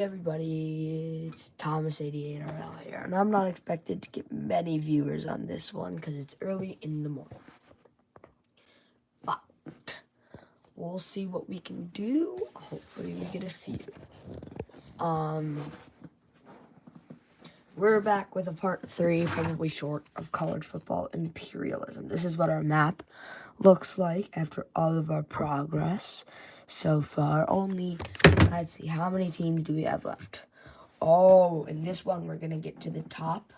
Everybody, it's Thomas88RL here, and I'm not expected to get many viewers on this one because it's early in the morning. But we'll see what we can do. Hopefully we get a few. We're back with a part 3, probably short, of college football imperialism. This is what our map looks like after all of our progress so far. Let's see, how many teams do we have left? Oh, in this one, we're going to get to the top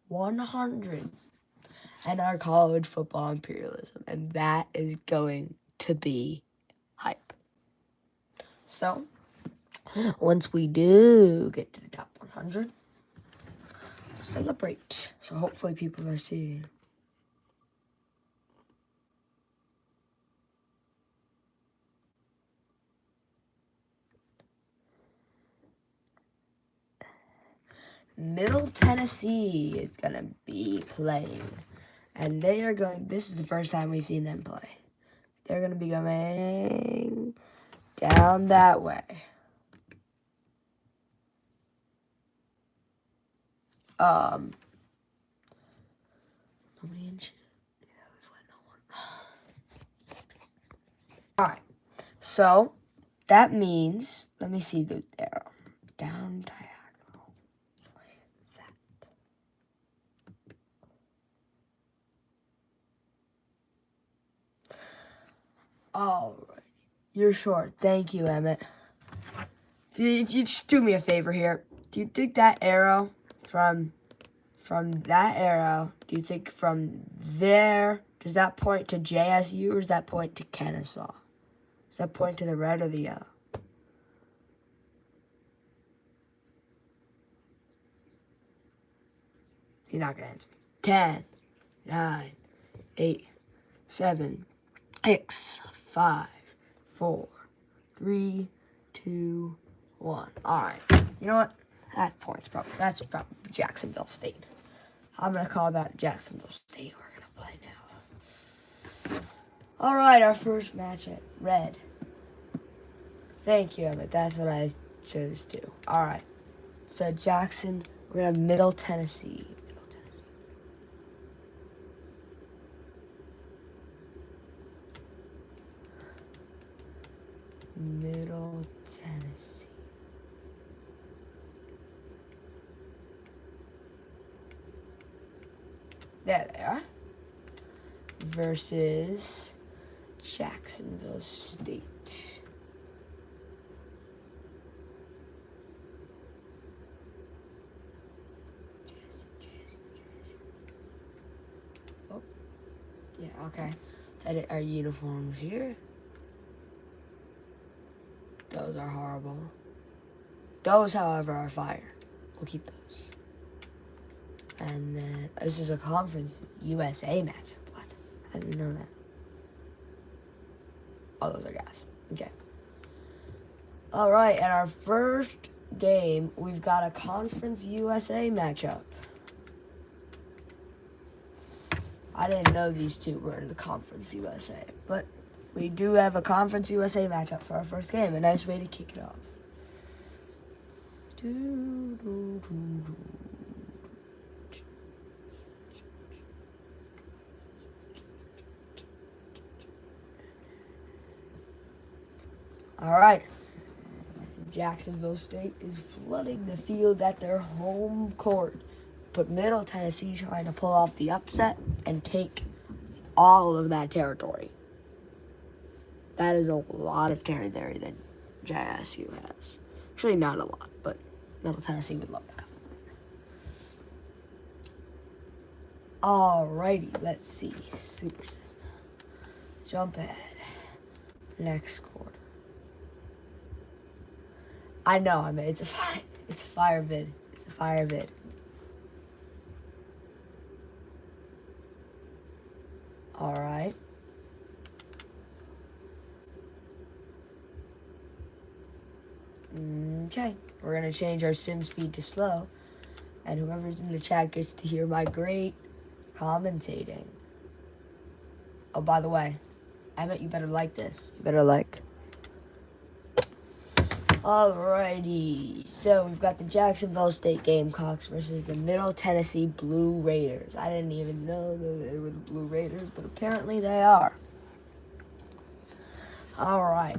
100 and our college football imperialism. And that is going to be hype. So, once we do get to the top 100, we'll celebrate. So, hopefully people are seeing. Middle Tennessee is going to be playing. And this is the first time we've seen them play. They're going to be going down that way. Nobody in shit. Yeah, we've let no one. Alright. So, that means, let me see the arrow. Down diagonal. Alright. You're short. Thank you, Emmett. If you just do me a favor here, do you think that arrow from that arrow, do you think from there, does that point to JSU or does that point to Kennesaw? Does that point to the red or the yellow? You're not going to answer me. 10, 9, 8, 7, 6, 5, 4, 3, 2, 1. Alright. You know what? That's probably Jacksonville State. I'm going to call that Jacksonville State. We're going to play now. Alright, our first match at red. Thank you, Emmett. That's what I chose to. Alright. So, Jackson, we're going to have Middle Tennessee. Middle Tennessee. There they are. Versus Jacksonville State. Oh, yeah, okay. Edit our uniforms here. Those are horrible. Those, however, are fire. We'll keep those. And then, this is a Conference USA matchup. What? I didn't know that. Oh, those are guys. Okay. Alright, and our first game, we've got a Conference USA matchup. I didn't know these two were in the Conference USA, but we do have a Conference USA matchup for our first game. A nice way to kick it off. Alright. Jacksonville State is flooding the field at their home court. But Middle Tennessee trying to pull off the upset and take all of that territory. That is a lot of territory that JSU has. Actually, not a lot, but Middle Tennessee would love that. Alrighty, let's see. Super Sim. Jump ahead. Next quarter. I know, I mean, it's a fire vid. It's a fire vid. Alright. Okay, we're going to change our sim speed to slow, and whoever's in the chat gets to hear my great commentating. Oh, by the way, Emmett, you better like this. You better like. Alrighty, so we've got the Jacksonville State Gamecocks versus the Middle Tennessee Blue Raiders. I didn't even know that they were the Blue Raiders, but apparently they are. Alright,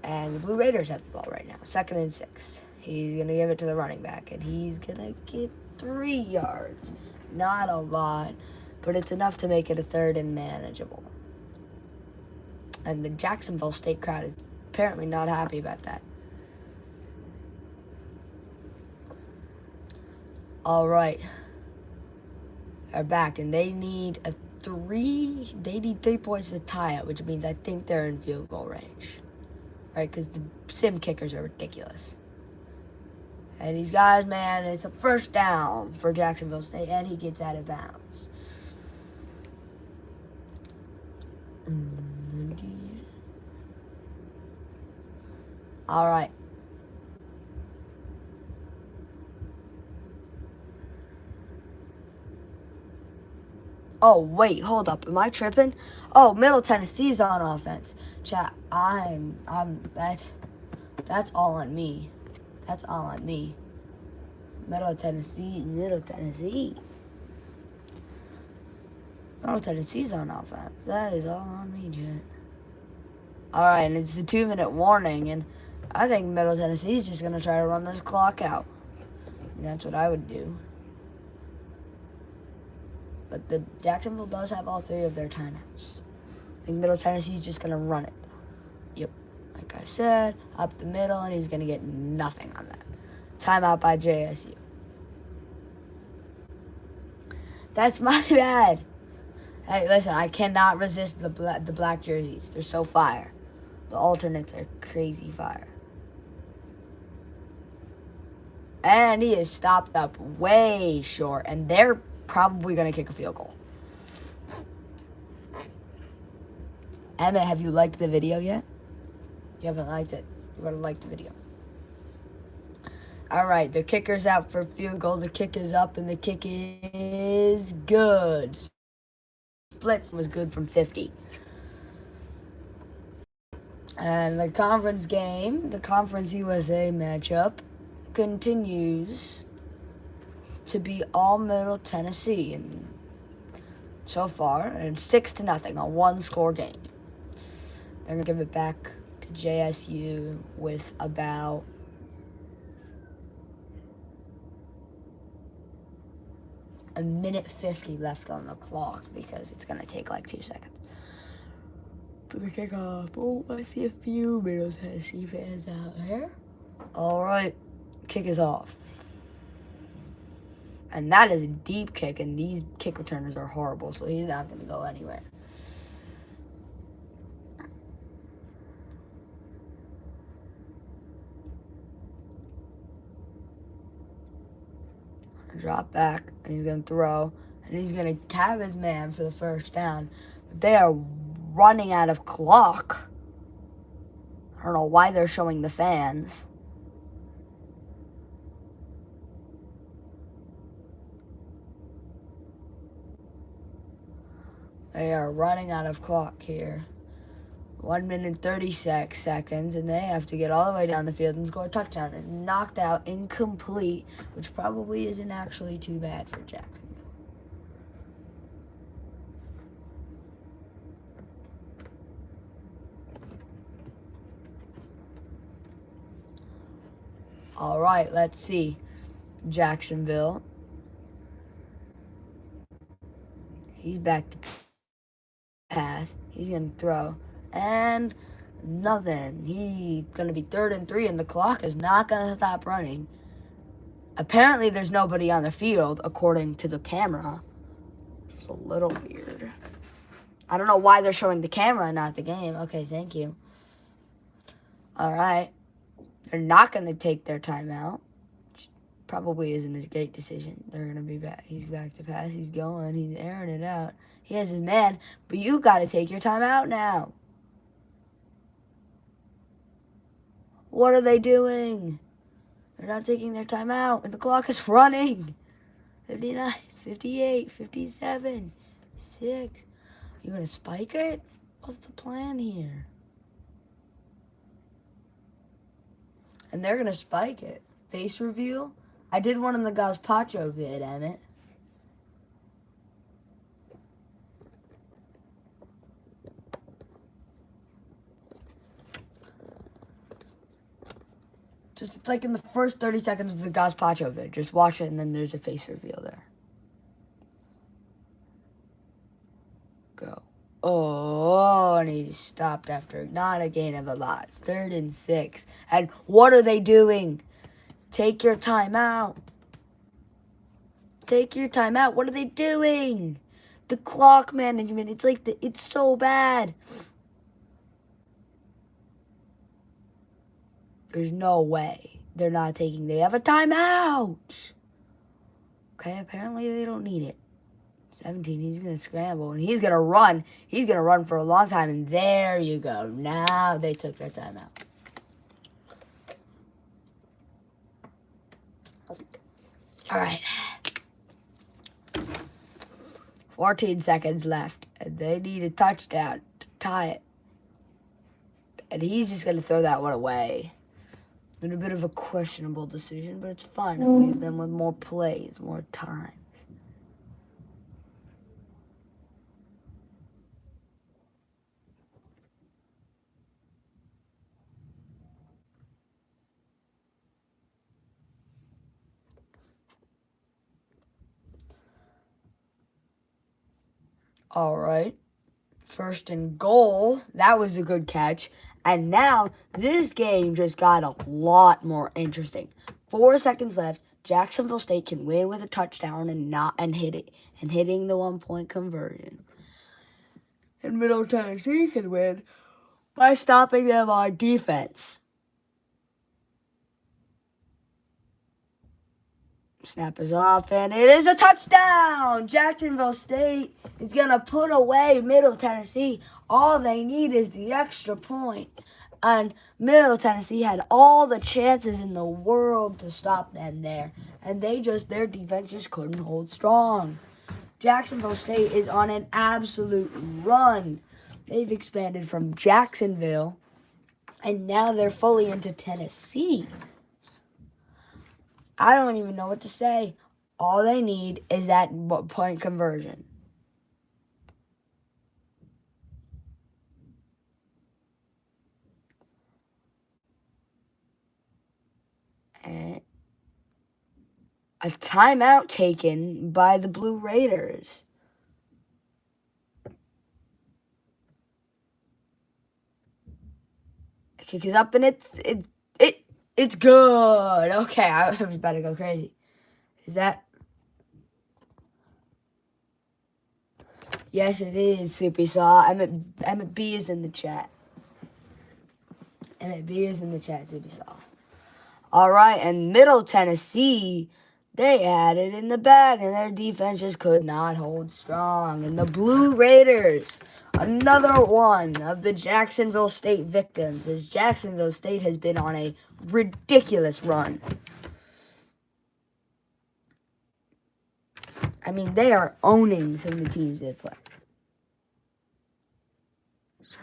and the Blue Raiders have the ball right now, 2nd and 6. He's going to give it to the running back, and he's going to get 3 yards. Not a lot, but it's enough to make it a 3rd and manageable. And the Jacksonville State crowd is apparently not happy about that. Alright. They're back, and they need 3 points to tie it, which means I think they're in field goal range. Right, because the sim kickers are ridiculous. And these guys, man, it's a 1st down for Jacksonville State, and he gets out of bounds. All right. Oh, wait, hold up. Am I tripping? Oh, Middle Tennessee's on offense. Chat, that's all on me. That's all on me. Middle Tennessee. Middle Tennessee's on offense. That is all on me, chat. Alright, and it's a 2-minute warning, and I think Middle Tennessee's just going to try to run this clock out. And that's what I would do. But the Jacksonville does have all 3 of their timeouts. I think Middle Tennessee's just going to run it. Yep. Like I said, up the middle, and he's going to get nothing on that. Timeout by JSU. That's my bad. Hey, listen, I cannot resist the black jerseys. They're so fire. The alternates are crazy fire. And he is stopped up way short, and they're probably going to kick a field goal. Emmett, have you liked the video yet? You haven't liked it. You got to like the video. All right, the kicker's out for field goal. The kick is up, and the kick is good. Splits was good from 50. And the conference game, the Conference USA matchup, continues to be all Middle Tennessee, and so far, and 6-0, a 1-score game. They're gonna give it back to JSU with about a minute 50 left on the clock, because it's gonna take like 2 seconds for the kickoff. Oh, I see a few Middle Tennessee fans out here. All right, kick is off. And that is a deep kick, and these kick returners are horrible, so he's not going to go anywhere. Drop back, and he's going to throw, and he's going to have his man for the 1st down. But they are running out of clock. I don't know why they're showing the fans. They are running out of clock here. 1 minute 36 seconds, and they have to get all the way down the field and score a touchdown. It's knocked out, incomplete, which probably isn't actually too bad for Jacksonville. All right, let's see. Jacksonville. He's back to pass. He's going to throw. And nothing. He's going to be 3rd and 3, and the clock is not going to stop running. Apparently, there's nobody on the field, according to the camera. It's a little weird. I don't know why they're showing the camera and not the game. Okay, thank you. All right. They're not going to take their timeout. Which probably isn't a great decision. They're going to be back. He's back to pass. He's going. He's airing it out. He has his man. But you got to take your timeout now. What are they doing? They're not taking their timeout. And the clock is running. 59, 58, 57, 6. You going to spike it? What's the plan here? And they're going to spike it. Face reveal. I did one in the Gazpacho vid, Emmett. Just like in the first 30 seconds of the Gazpacho vid. Just watch it and then there's a face reveal there. Go. Oh, and he stopped after not a gain of a lot. It's 3rd and 6. And what are they doing? Take your time out. Take your time out. What are they doing? The clock management. It's like it's so bad. There's no way they're not taking. They have a timeout. Okay, apparently they don't need it. 17, he's going to scramble, and he's going to run. He's going to run for a long time, and there you go. Now they took their timeout. All right. 14 seconds left, and they need a touchdown to tie it. And he's just going to throw that one away. Been a bit of a questionable decision, but it's fun. It leaves them with more plays, more time. All right. 1st and goal. That was a good catch. And now this game just got a lot more interesting. 4 seconds left. Jacksonville State can win with a touchdown and hitting the 1-point conversion. And Middle Tennessee can win by stopping them on defense. Snap is off, and it is a touchdown! Jacksonville State is going to put away Middle Tennessee. All they need is the extra point. And Middle Tennessee had all the chances in the world to stop them there. And their defense just couldn't hold strong. Jacksonville State is on an absolute run. They've expanded from Jacksonville, and now they're fully into Tennessee. I don't even know what to say. All they need is that point conversion. And a timeout taken by the Blue Raiders. Kick is up and it's good. Okay, I was about to go crazy. Is that? Yes, it is, Soupy Saw. Emmett B is in the chat. Emmett B is in the chat, Soupy Saw. All right, and Middle Tennessee, they had it in the bag, and their defense just could not hold strong. And the Blue Raiders, another one of the Jacksonville State victims, as Jacksonville State has been on a ridiculous run. I mean, they are owning some of the teams they play.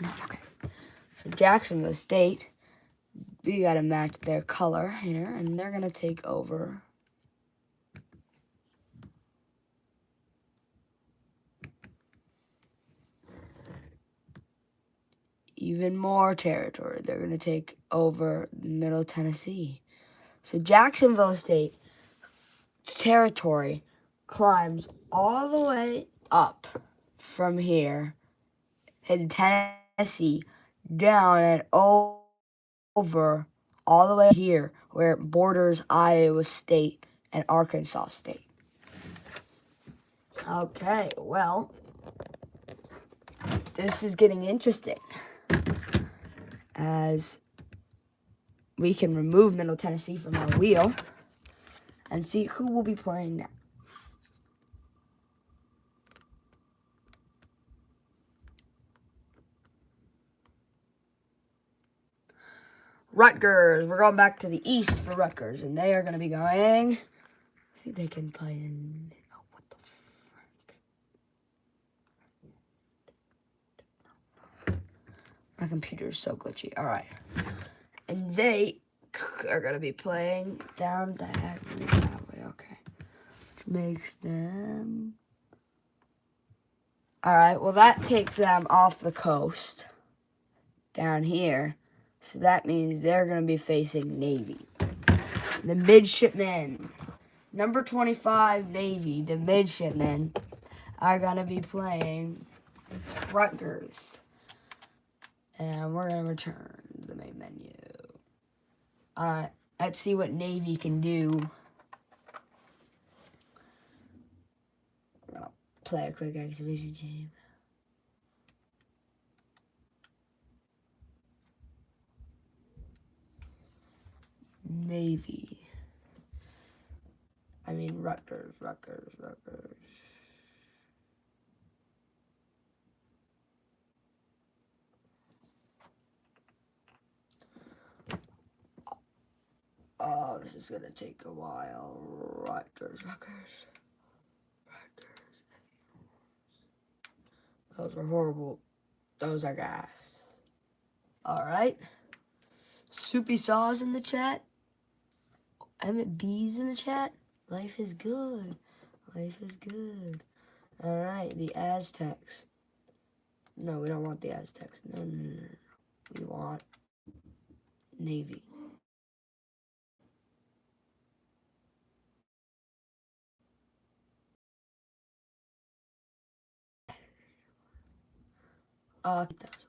Okay. So Jacksonville State, we got to match their color here, and they're going to take over. Even more territory. They're going to take over Middle Tennessee. So Jacksonville State territory climbs all the way up from here in Tennessee, down and over all the way here where it borders Iowa State and Arkansas State. Okay, well, this is getting interesting as we can remove Middle Tennessee from our wheel and see who will be playing next. Rutgers. We're going back to the east for Rutgers, and they are going to be going. I think they can play in. Oh, what the frick? My computer is so glitchy. All right. And they are going to be playing down diagonally that way. Okay. Which makes them... Alright, well that takes them off the coast down here. So that means they're going to be facing Navy. The midshipmen. Number 25, Navy, the midshipmen, are going to be playing Rutgers. And we're going to return to the main menu. Alright, let's see what Navy can do. I'm going to play a quick exhibition game. Navy. I mean, Rutgers. Oh, this is gonna take a while. Rutgers. Those are horrible. Those are gas. Alright. Soupy Saws in the chat. Emmett B's in the chat. Life is good. Life is good. Alright, the Aztecs. No, we don't want the Aztecs. No. We want Navy. I'll keep those.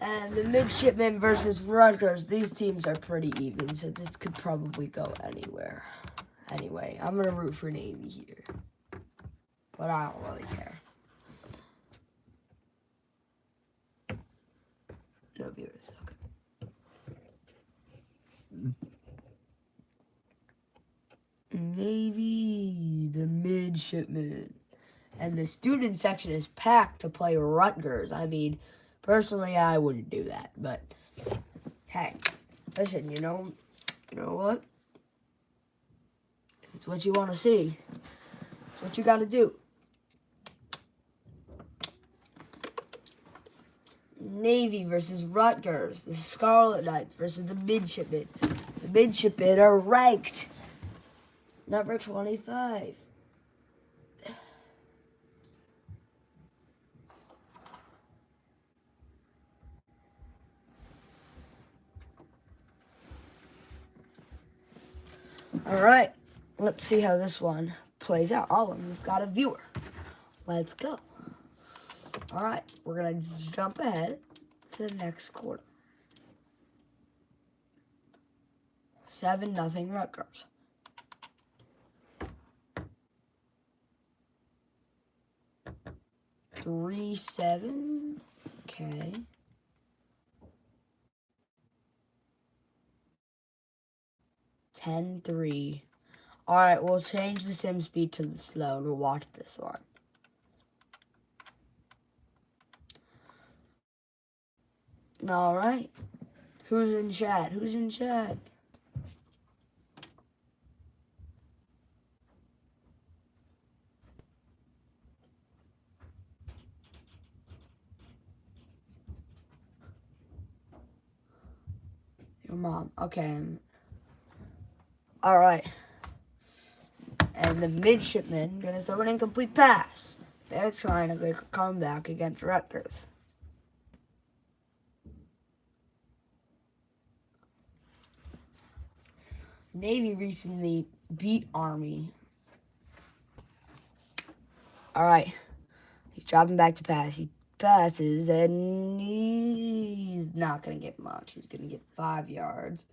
And the midshipmen versus Rutgers. These teams are pretty even, so this could probably go anywhere. Anyway, I'm going to root for Navy here. But I don't really care. No viewers, okay. Navy, the midshipmen. And the student section is packed to play Rutgers. I mean, personally, I wouldn't do that. But, hey, listen, you know what? It's what you want to see. It's what you got to do. Navy versus Rutgers. The Scarlet Knights versus the midshipmen. The midshipmen are ranked number 25. Alright, let's see how this one plays out. Oh, and we've got a viewer. Let's go. Alright, we're going to jump ahead to the next quarter. 7-0 Rutgers. Three, 7. Okay. 10-3. Alright, we'll change the sim speed to the slow and we'll watch this one. Alright. Who's in chat? Your mom. Okay. Alright. And the midshipmen gonna throw an incomplete pass. They're trying to make a comeback against Rutgers. Navy recently beat Army. Alright. He's dropping back to pass. He passes and he's not gonna get much. He's gonna get 5 yards.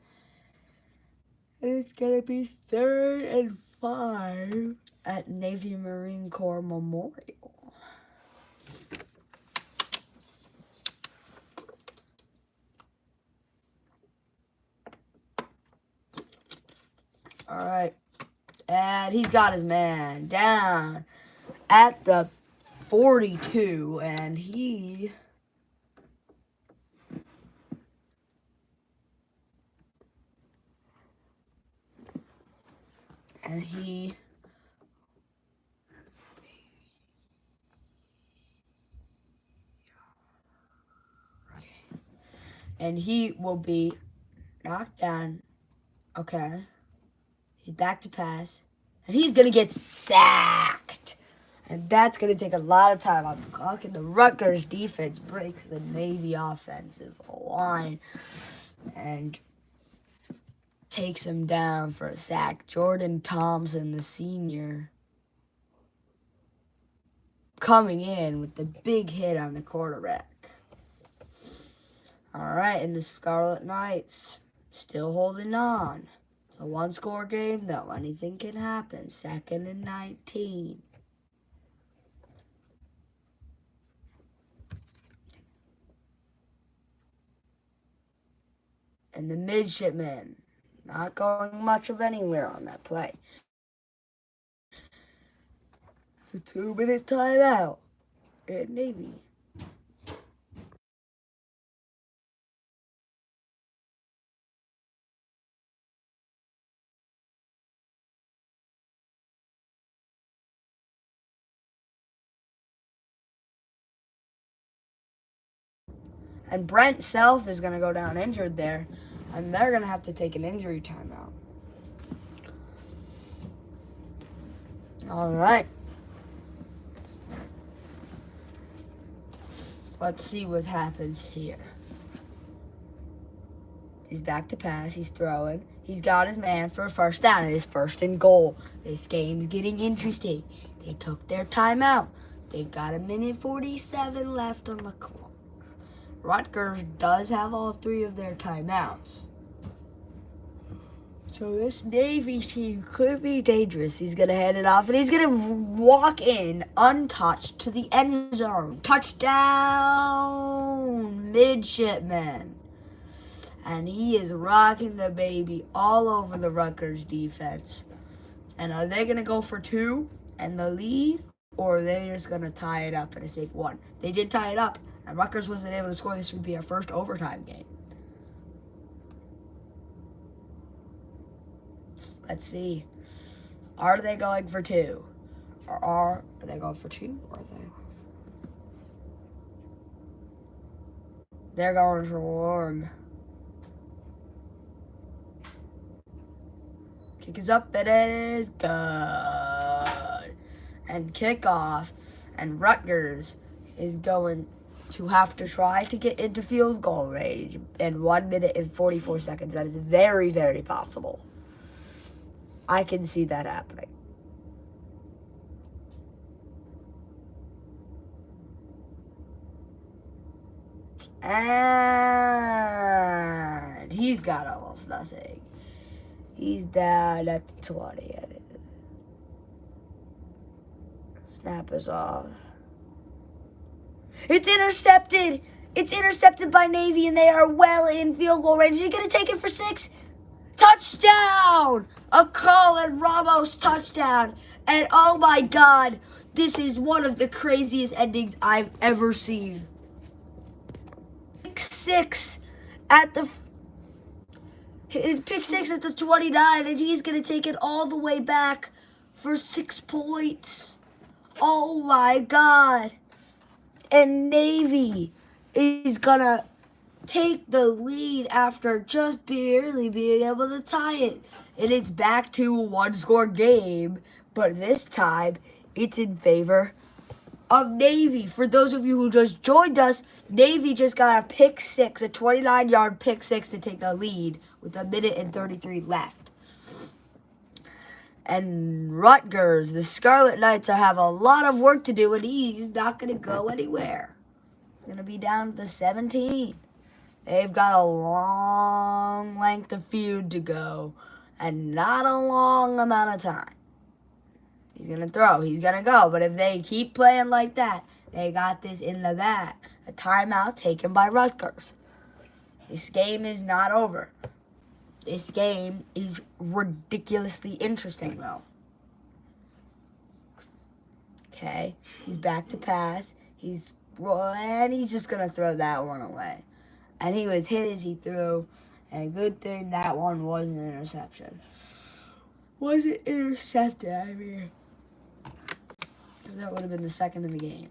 And it's gonna be 3rd and 5 at Navy Marine Corps Memorial. Alright. And he's got his man down at the 42. And he... And he will be knocked down. Okay. He's back to pass. And he's going to get sacked. And that's going to take a lot of time off the clock. And the Rutgers defense breaks the Navy offensive line and takes him down for a sack. Jordan Thompson, the senior, coming in with the big hit on the quarterback. All right, and the Scarlet Knights still holding on. It's a one-score game, though. Anything can happen. 2nd and 19. And the midshipmen not going much of anywhere on that play. It's a 2-minute timeout at Navy. And Brent Self is going to go down injured there. And they're going to have to take an injury timeout. All right. Let's see what happens here. He's back to pass. He's throwing. He's got his man for a first down. It is 1st and goal. This game's getting interesting. They took their timeout. They've got 1:47 left on the clock. Rutgers does have all 3 of their timeouts. So this Navy team could be dangerous. He's going to hand it off, and he's going to walk in untouched to the end zone. Touchdown, midshipman. And he is rocking the baby all over the Rutgers defense. And are they going to go for 2 and the lead, or are they just going to tie it up in a safe 1? They did tie it up, and Rutgers wasn't able to score. This would be our first overtime game. Let's see. Are they going for 2? Or are they going for 2? Or are they? They're going for 1. Kick is up, and it is good. And kickoff, and Rutgers is going to have to try to get into field goal range in 1 minute and 44 seconds. That is very, very possible. I can see that happening. And he's got almost nothing. He's down at the 20. Snap is off. It's intercepted. It's intercepted by Navy, and they are well in field goal range. He's going to take it for 6. Touchdown! A Colin Ramos touchdown. And oh my God, this is one of the craziest endings I've ever seen. Pick 6 at the 29, and he's going to take it all the way back for 6 points. Oh my God. And Navy is going to take the lead after just barely being able to tie it. And it's back to a 1-score game, but this time it's in favor of Navy. For those of you who just joined us, Navy just got a pick 6, a 29-yard pick 6 to take the lead with 1 minute and 33 left. And Rutgers, the Scarlet Knights, have a lot of work to do, and he's not going to go anywhere. Going to be down to 17. They've got a long length of feud to go, and not a long amount of time. He's going to throw. He's going to go. But if they keep playing like that, they got this in the bag. A timeout taken by Rutgers. This game is not over. This game is ridiculously interesting, though. Okay. He's back to pass. And he's just going to throw that one away. And he was hit as he threw. And good thing that one wasn't an interception. Wasn't intercepted, I mean. Because that would have been the second in the game.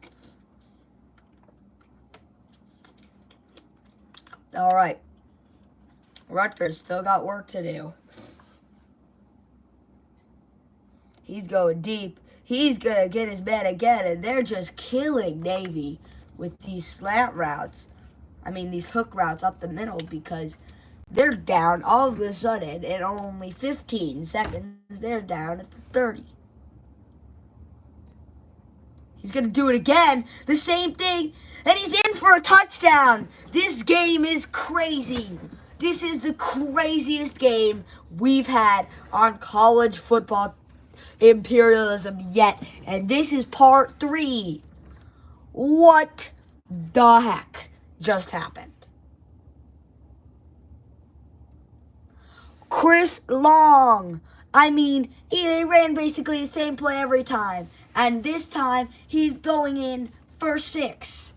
All right. Rutgers still got work to do. He's going deep. He's going to get his man again, and they're just killing Navy with these slant routes. I mean, these hook routes up the middle because they're down all of a sudden in only 15 seconds. They're down at the 30. He's going to do it again. The same thing. And he's in for a touchdown. This game is crazy. This is the craziest game we've had on college football imperialism yet. And this is part 3. What the heck just happened? Chris Long. I mean, he ran basically the same play every time. And this time, he's going in for 6.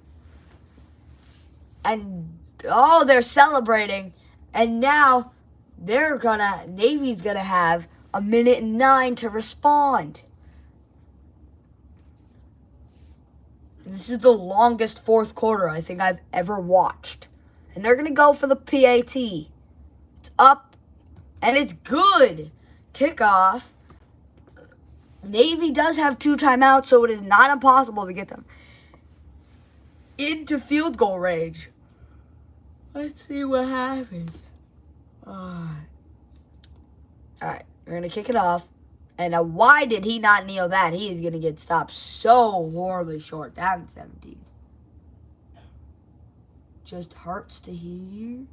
And, oh, they're celebrating. And now, Navy's gonna have 1:09 to respond. This is the longest fourth quarter I think I've ever watched. And they're gonna go for the PAT. It's up, and it's good. Kickoff. Navy does have 2 timeouts, so it is not impossible to get them into field goal range. Let's see what happens. Alright, we're going to kick it off. And why did he not kneel that? He is going to get stopped so horribly short. Down at 17. Just hurts to hear.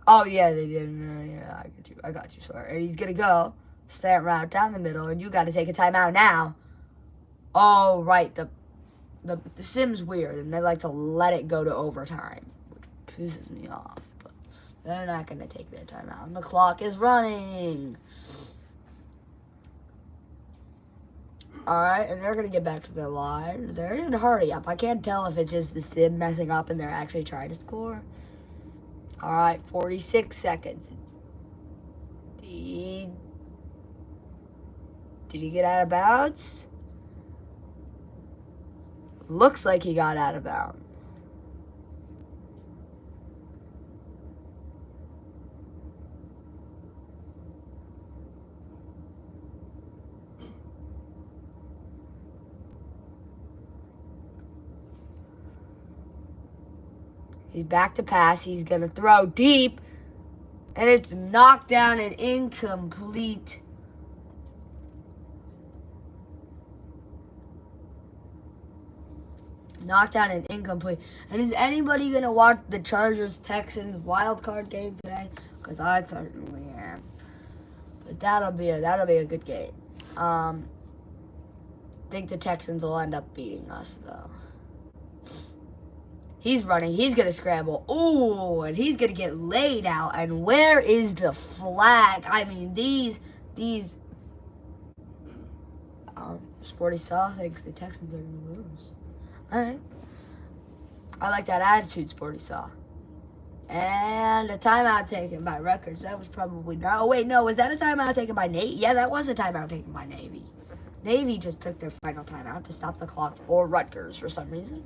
Oh, yeah, they didn't. Yeah, I got you, sir. And he's going to go. Slant route down the middle. And you got to take a timeout now. Oh, right. The sim's weird. And they like to let it go to overtime. Which pisses me off. But they're not going to take their timeout. And the clock is running. Alright, and they're going to get back to their line. They're in a hurry up. I can't tell if it's just the sim messing up and they're actually trying to score. Alright, 46 seconds. Did he get out of bounds? Looks like he got out of bounds. He's back to pass. He's going to throw deep. And it's knocked down and incomplete. Knocked down and incomplete. And is anybody going to watch the Chargers-Texans wildcard game today? Because I certainly am. But that'll be a good game. I think the Texans will end up beating us, though. He's running. He's going to scramble. Ooh, and he's going to get laid out. And where is the flag? I mean, these Sporty Saw thinks the Texans are going to lose. All right. I like that attitude, Sporty Saw. And a timeout taken by Rutgers. That was probably not. Oh, wait, no. Was that a timeout taken by Navy? Yeah, that was a timeout taken by Navy. Navy just took their final timeout to stop the clock for Rutgers for some reason.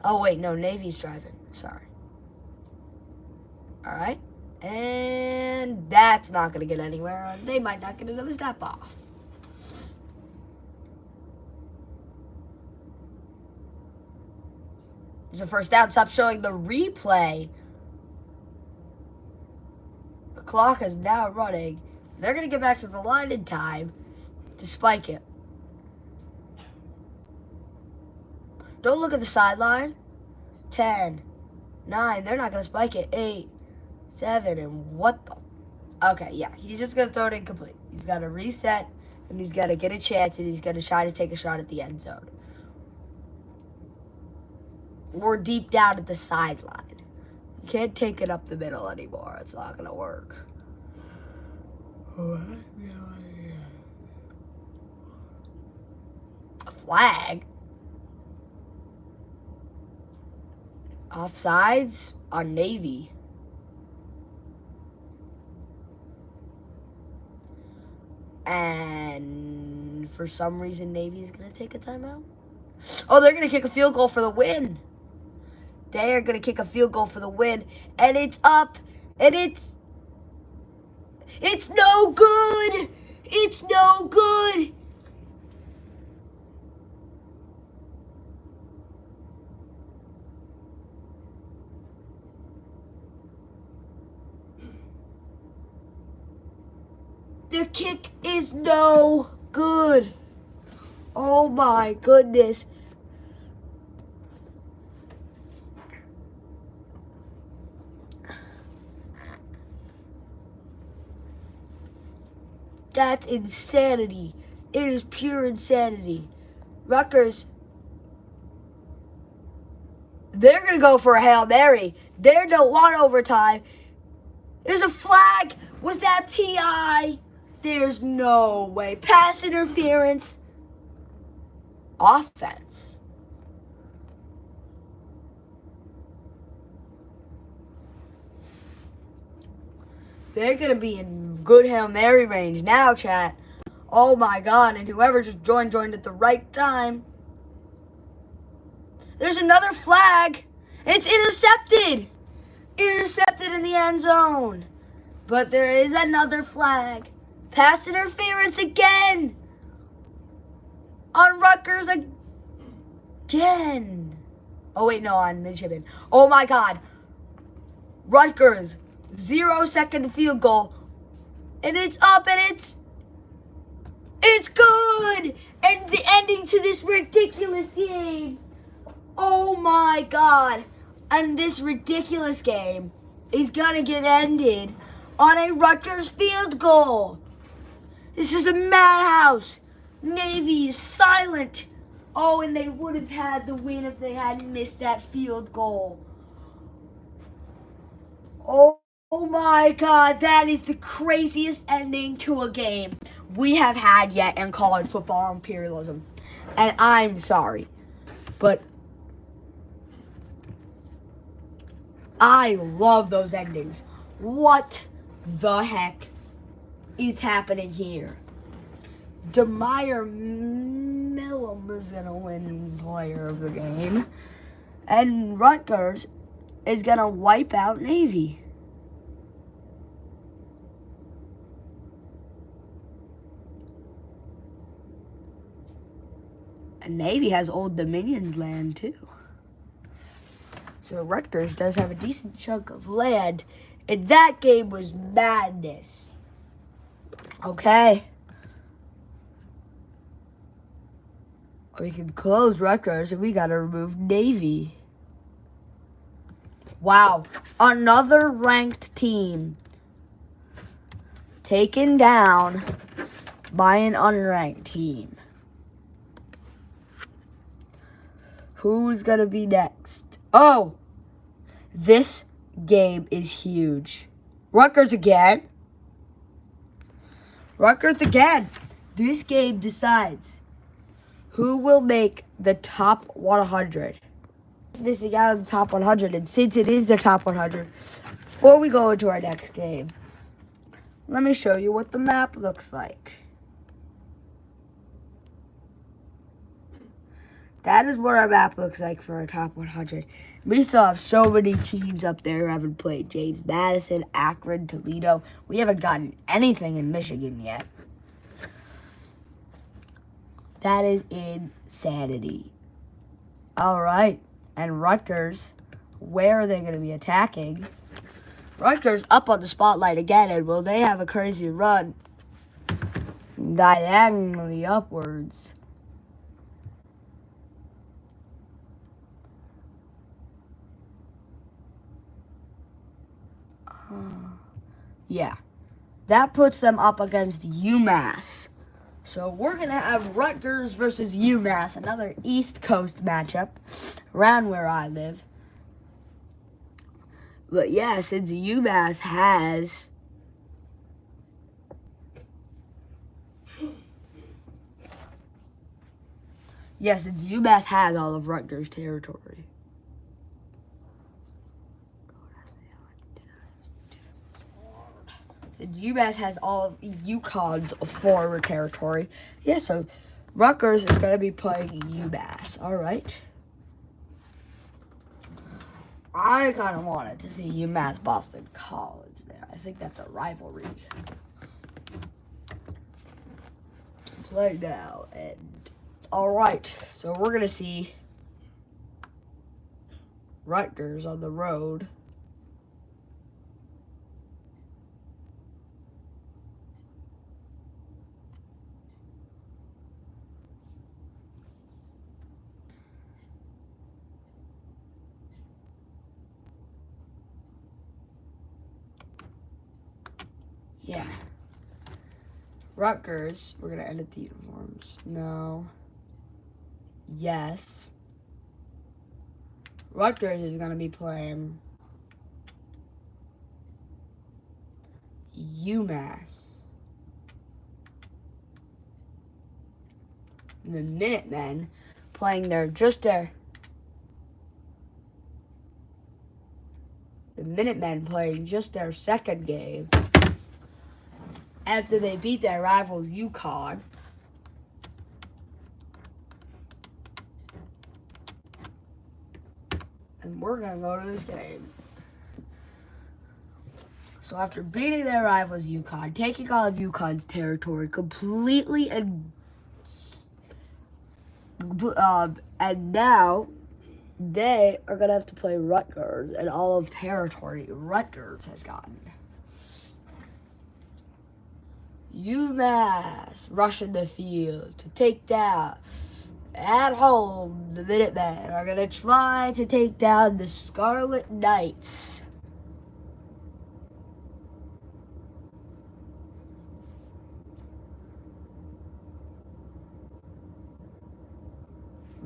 Oh, wait, no, Navy's driving. Sorry. All right. And that's not going to get anywhere. They might not get another snap off. There's a first down. Stop showing the replay. The clock is now running. They're going to get back to the line in time to spike it. Don't look at the sideline. 10, 9, they're not going to spike it. 8, 7, and what the? Okay, yeah, he's just going to throw it incomplete. He's got to reset, and he's got to get a chance, and he's going to try to take a shot at the end zone. Or deep down at the sideline. You can't take it up the middle anymore. It's not going to work. A flag? Offsides on Navy. And for some reason, Navy is going to take a timeout. Oh, they're going to kick a field goal for the win. They are going to kick a field goal for the win. And it's up. And it's no good. It's no good. The kick is no good. Oh my goodness. That's insanity. It is pure insanity. Rutgers, they're going to go for a Hail Mary. They don't want overtime. There's a flag. Was that PI? There's no way. Pass interference. Offense. They're going to be in good Hail Mary range now, chat. Oh my God. And whoever just joined at the right time. There's another flag. It's intercepted. Intercepted in the end zone. But there is another flag. Pass interference again. On Rutgers again. Oh, wait, no, on midshipman. Oh, my God. Rutgers, 0-second field goal. And it's up, and it's good. And the ending to this ridiculous game. Oh, my God. And this ridiculous game is going to get ended on a Rutgers field goal. This is a madhouse. Navy is silent. Oh, and they would have had the win if they hadn't missed that field goal. Oh my God, that is the craziest ending to a game we have had yet in college football imperialism. And I'm sorry, but I love those endings. What the heck is happening here? Demeyer Millum is going to win player of the game. And Rutgers is going to wipe out Navy. And Navy has Old Dominion's land too. So Rutgers does have a decent chunk of land. And that game was madness. Okay. We can close Rutgers and we gotta remove Navy. Wow. Another ranked team taken down by an unranked team. Who's gonna be next? Oh! This game is huge. Rutgers again. Rutgers again. This game decides who will make the top 100. Missing out on the top 100, and since it is the top 100, before we go into our next game, let me show you what the map looks like. That is what our map looks like for our top 100. We still have so many teams up there who haven't played. James Madison, Akron, Toledo. We haven't gotten anything in Michigan yet. That is insanity. All right. And Rutgers, where are they going to be attacking? Rutgers up on the spotlight again, and will they have a crazy run diagonally upwards? Yeah. That puts them up against UMass. So we're going to have Rutgers versus UMass, another East Coast matchup around where I live. But yeah, since UMass has all of Rutgers territory. UMass has all of UConn's forward territory. Yeah, so Rutgers is going to be playing UMass. All right. I kind of wanted to see UMass Boston College there. I think that's a rivalry. Play now. And all right, so we're going to see Rutgers on the road. Yeah. Rutgers, we're going to edit the uniforms. No. Yes. Rutgers is going to be playing UMass. And the Minutemen playing the Minutemen playing just their second game after they beat their rivals UConn. And we're going to go to this game. So after beating their rivals UConn, taking all of UConn's territory completely, and now they are going to have to play Rutgers, and all of territory Rutgers has gotten. UMass rushing the field to take down. At home, the Minutemen are going to try to take down the Scarlet Knights.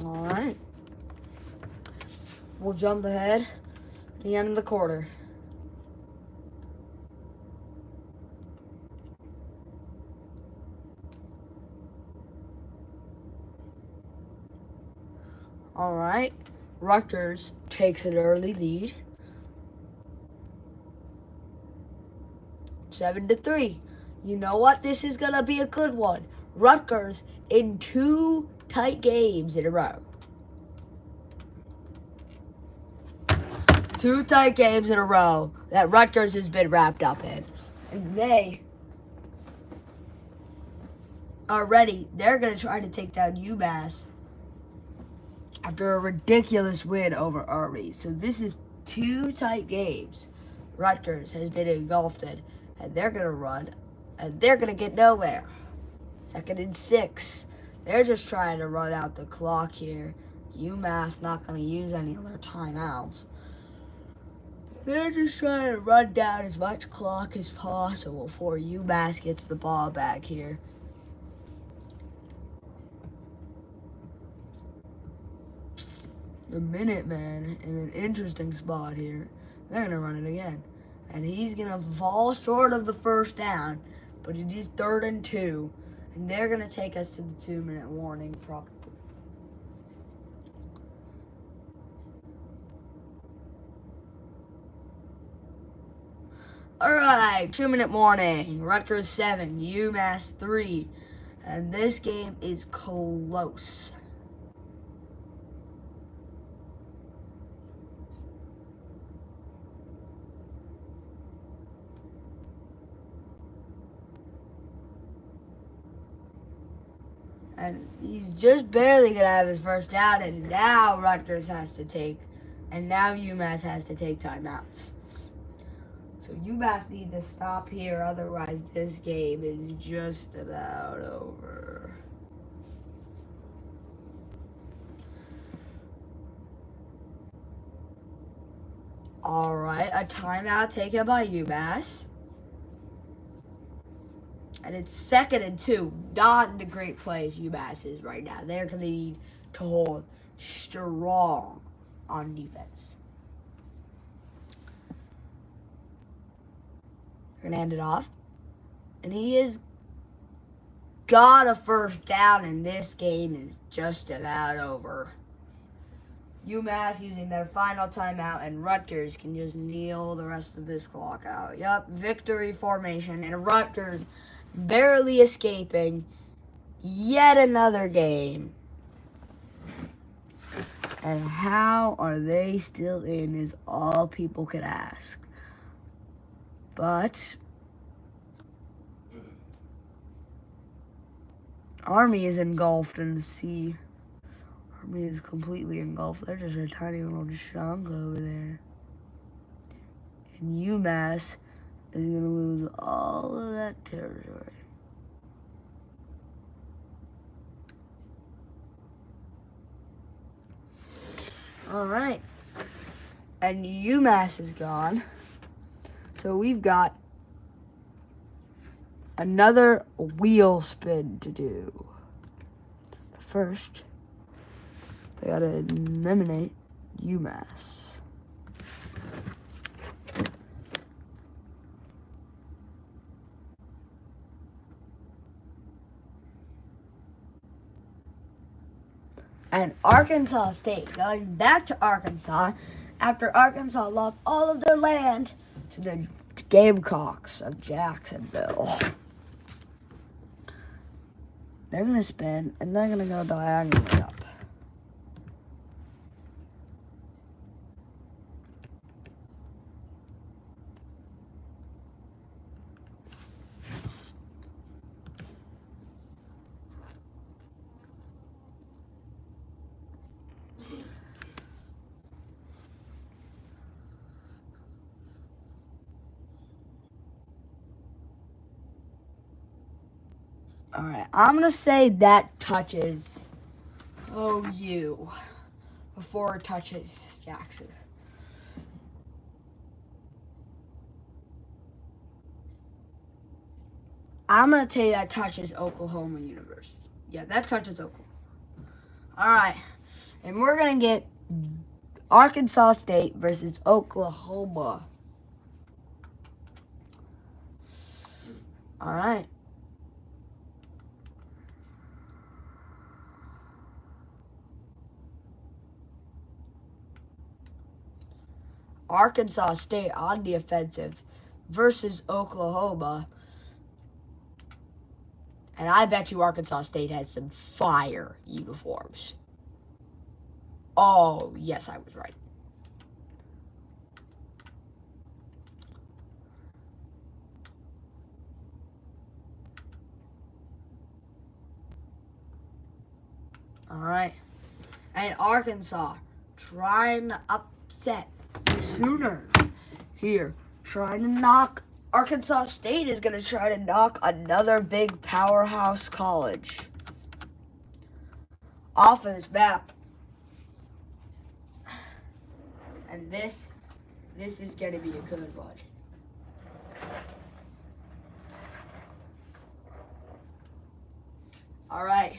All right. We'll jump ahead to the end of the quarter. All right. Rutgers takes an early lead. 7-3. You know what? This is going to be a good one. Rutgers in 2 tight games in a row. 2 tight games in a row that Rutgers has been wrapped up in. And they are ready. They're going to try to take down UMass after a ridiculous win over Army. So this is 2 tight games Rutgers has been engulfed in. And they're going to run. And they're going to get nowhere. 2nd and 6. They're just trying to run out the clock here. UMass not going to use any of their timeouts. They're just trying to run down as much clock as possible before UMass gets the ball back here. The Minutemen in an interesting spot here. They're going to run it again. And he's going to fall short of the first down. But it is 3rd and 2. And they're going to take us to the 2-minute warning probably. Alright, 2-minute warning. Rutgers 7, UMass 3. And this game is close. And he's just barely going to have his first down, and now Rutgers has to take, and now UMass has to take timeouts. So UMass needs to stop here, otherwise this game is just about over. All right, a timeout taken by UMass. And it's 2nd and 2. Not in a great place UMass is right now. They're going to need to hold strong on defense. They're going to hand it off. And he has got a first down, and this game is just about over. UMass using their final timeout, and Rutgers can just kneel the rest of this clock out. Yup, victory formation, and Rutgers barely escaping yet another game. And how are they still in is all people could ask. But Army is engulfed in the sea. Army is completely engulfed. They're just a tiny little chunk over there. And UMass is going to lose all of that territory. Alright. And UMass is gone. So we've got another wheel spin to do. First, we gotta eliminate UMass. And Arkansas State, going back to Arkansas, after Arkansas lost all of their land to the Gamecocks of Jacksonville. They're going to spin, and they're going to go diagonally up. Alright, I'm going to say that touches OU before it touches Jackson. I'm going to tell you that touches Oklahoma University. Yeah, that touches Oklahoma. Alright, and we're going to get Arkansas State versus Oklahoma. Alright. Arkansas State on the offensive versus Oklahoma. And I bet you Arkansas State has some fire uniforms. Oh, yes, I was right. All right. And Arkansas trying to upset the Sooners here. Trying to knock. Arkansas State is going to try to knock another big powerhouse college off of this map. And this is going to be a good one. All right.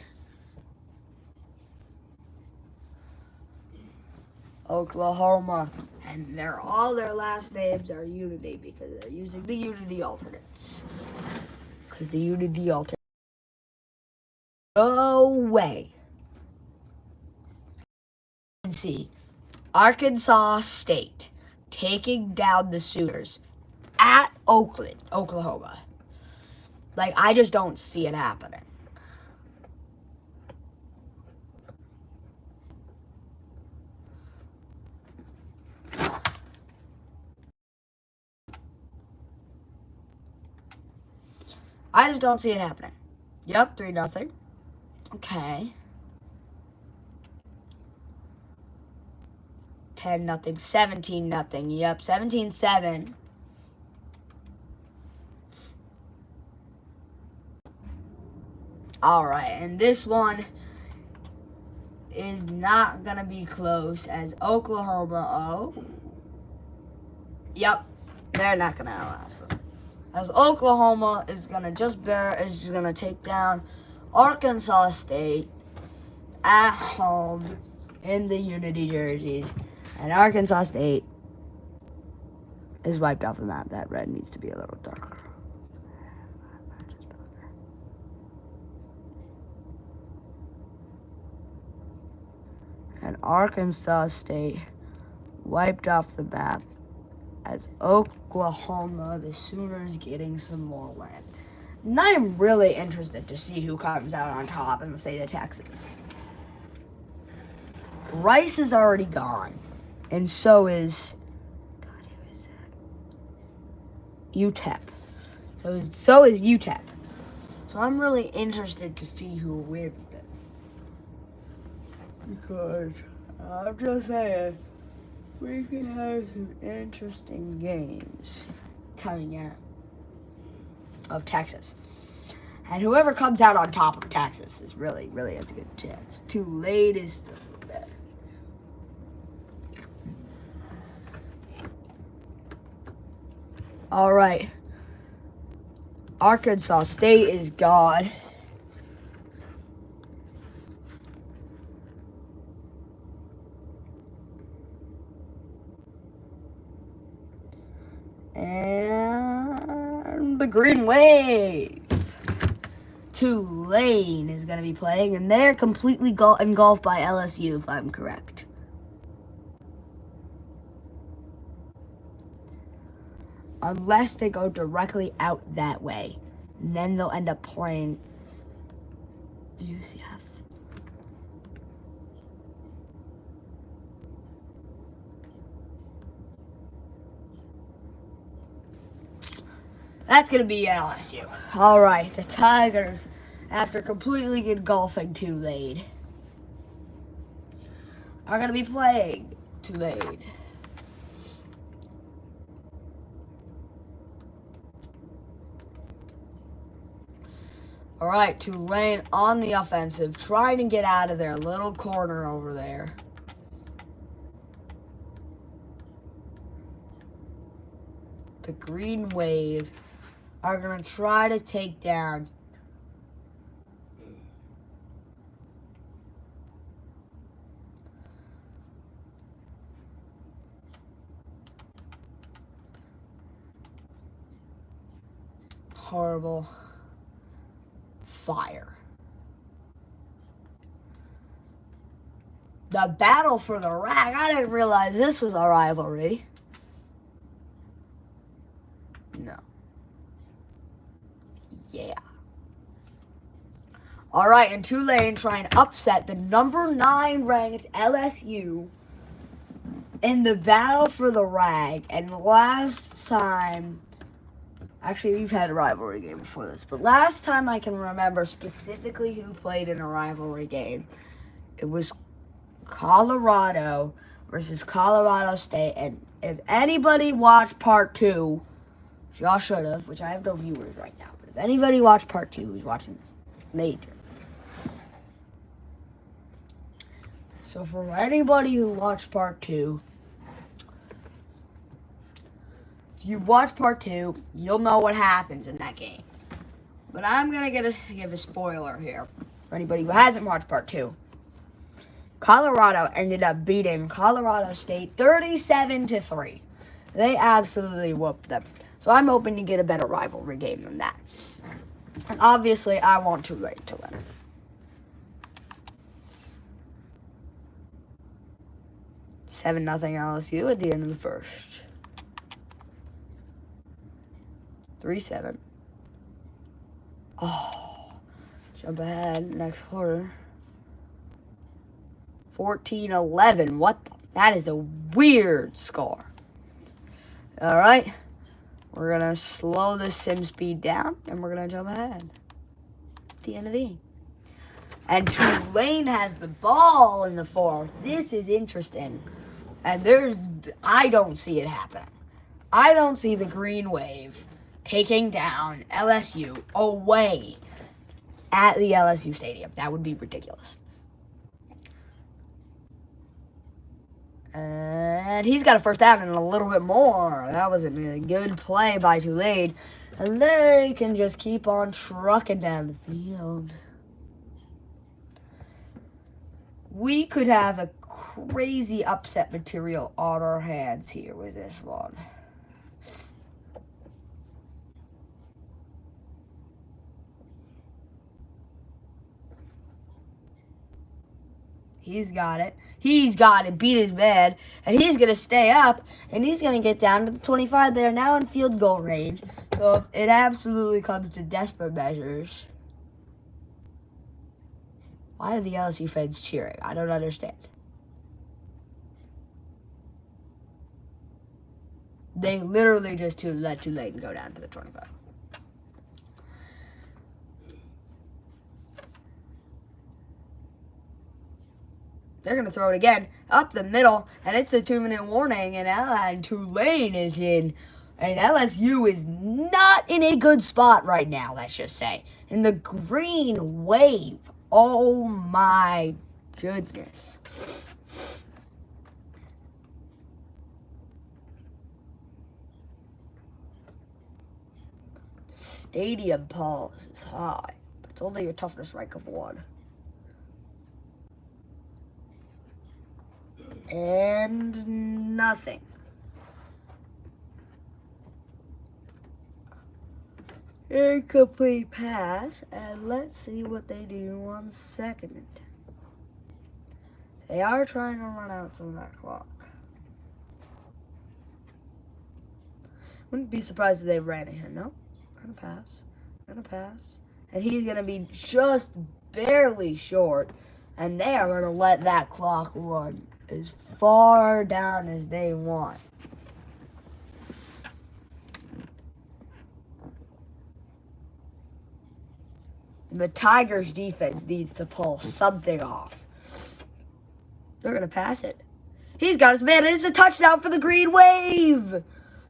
Oklahoma. And all their last names are Unity because they're using the Unity alternates. Because the Unity alternates. No way. See, Arkansas State taking down the Sooners at Oakland, Oklahoma. Like, I just don't see it happening. I just don't see it happening. Yep, 3-0. Okay. 10-0, 17-0. Yep, 17-7. All right, and this one is not going to be close as Oklahoma. Yep, they're not going to outlast them. As Oklahoma is going to take down Arkansas State at home in the Unity jerseys. And Arkansas State is wiped off the map. That red needs to be a little darker. And Arkansas State wiped off the map as Oklahoma, the Sooners, getting some more land. And I am really interested to see who comes out on top in the state of Texas. Rice is already gone. And so is... God, who is that? UTEP. So is UTEP. So I'm really interested to see who wins this. Because, I'm just saying, we can have some interesting games coming out of Texas. And whoever comes out on top of Texas is really has a good chance. Tulane is still there. All right. Arkansas State is gone. And the Green Wave. Tulane is going to be playing, and they're completely engulfed by LSU, if I'm correct. Unless they go directly out that way. And then they'll end up playing the UCF. That's going to be LSU. All right, the Tigers, after completely engulfing Tulane, are going to be playing Tulane. All right, Tulane on the offensive, trying to get out of their little corner over there. The Green Wave are going to try to take down horrible fire. The battle for the rag. I didn't realize this was a rivalry. No. Yeah. All right, and Tulane trying to upset the number 9 ranked LSU in the battle for the rag. And last time, actually we've had a rivalry game before this, but last time I can remember specifically who played in a rivalry game, it was Colorado versus Colorado State. And if anybody watched part 2, y'all should have, which I have no viewers right now, but if anybody watched part 2 who's watching this later. So for anybody who watched part 2, if you watch part 2, you'll know what happens in that game. But I'm going to give a spoiler here for anybody who hasn't watched part 2. Colorado ended up beating Colorado State 37-3. They absolutely whooped them. So I'm hoping to get a better rivalry game than that. And obviously, I want Tulane to win. Seven nothing LSU at the end of the first. 3-7. Oh, jump ahead next quarter. 14-11. What? That is a weird score. All right. We're going to slow the sim speed down, and we're going to jump ahead at the end of the game. And Tulane has the ball in the fourth. This is interesting. And I don't see it happening. I don't see the Green Wave taking down LSU away at the LSU Stadium. That would be ridiculous. And he's got a first down and a little bit more. That was a good play by Tulane. And they can just keep on trucking down the field. We could have a crazy upset material on our hands here with this one. He's got it. He's got it. Beat his man. And he's going to stay up. And he's going to get down to the 25. They are now in field goal range. So if it absolutely comes to desperate measures, why are the LSU fans cheering? I don't understand. They literally just let Tulane go down to the 25. They're going to throw it again up the middle, and it's a 2-minute warning, and Tulane is in, and LSU is not in a good spot right now, let's just say. In the green wave. Oh my goodness. Stadium pulse is high, but it's only a toughness rank of 1. And nothing. Incomplete pass, and let's see what they do on 2nd and 10. They are trying to run out some of that clock. Wouldn't be surprised if they ran it. No, gonna pass, and he's gonna be just barely short, and they are gonna let that clock run as far down as they want. The Tigers' defense needs to pull something off. They're going to pass it. He's got his man. It's a touchdown for the Green Wave.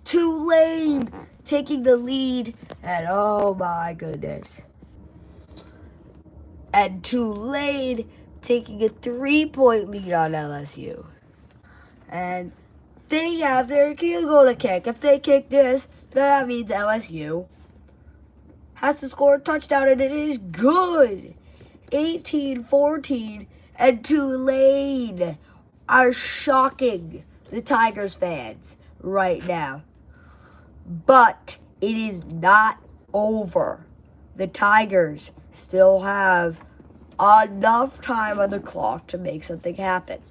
Tulane taking the lead. And oh my goodness. And Tulane taking a 3-point lead on LSU. And they have their field goal to kick. If they kick this, that means LSU has to score a touchdown, and it is good. 18-14, and Tulane are shocking the Tigers fans right now. But it is not over. The Tigers still have enough time on the clock to make something happen.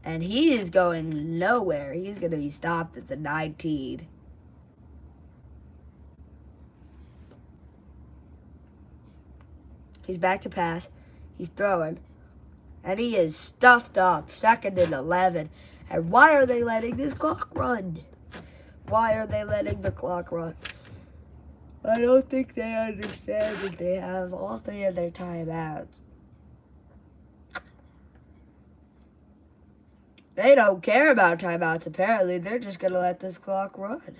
And he is going nowhere. He's going to be stopped at the 19. He's back to pass. He's throwing. And he is stuffed up. 2nd and 11. And why are they letting this clock run? Why are they letting the clock run? I don't think they understand that they have all 3 of their timeouts. They don't care about timeouts, apparently. They're just going to let this clock run.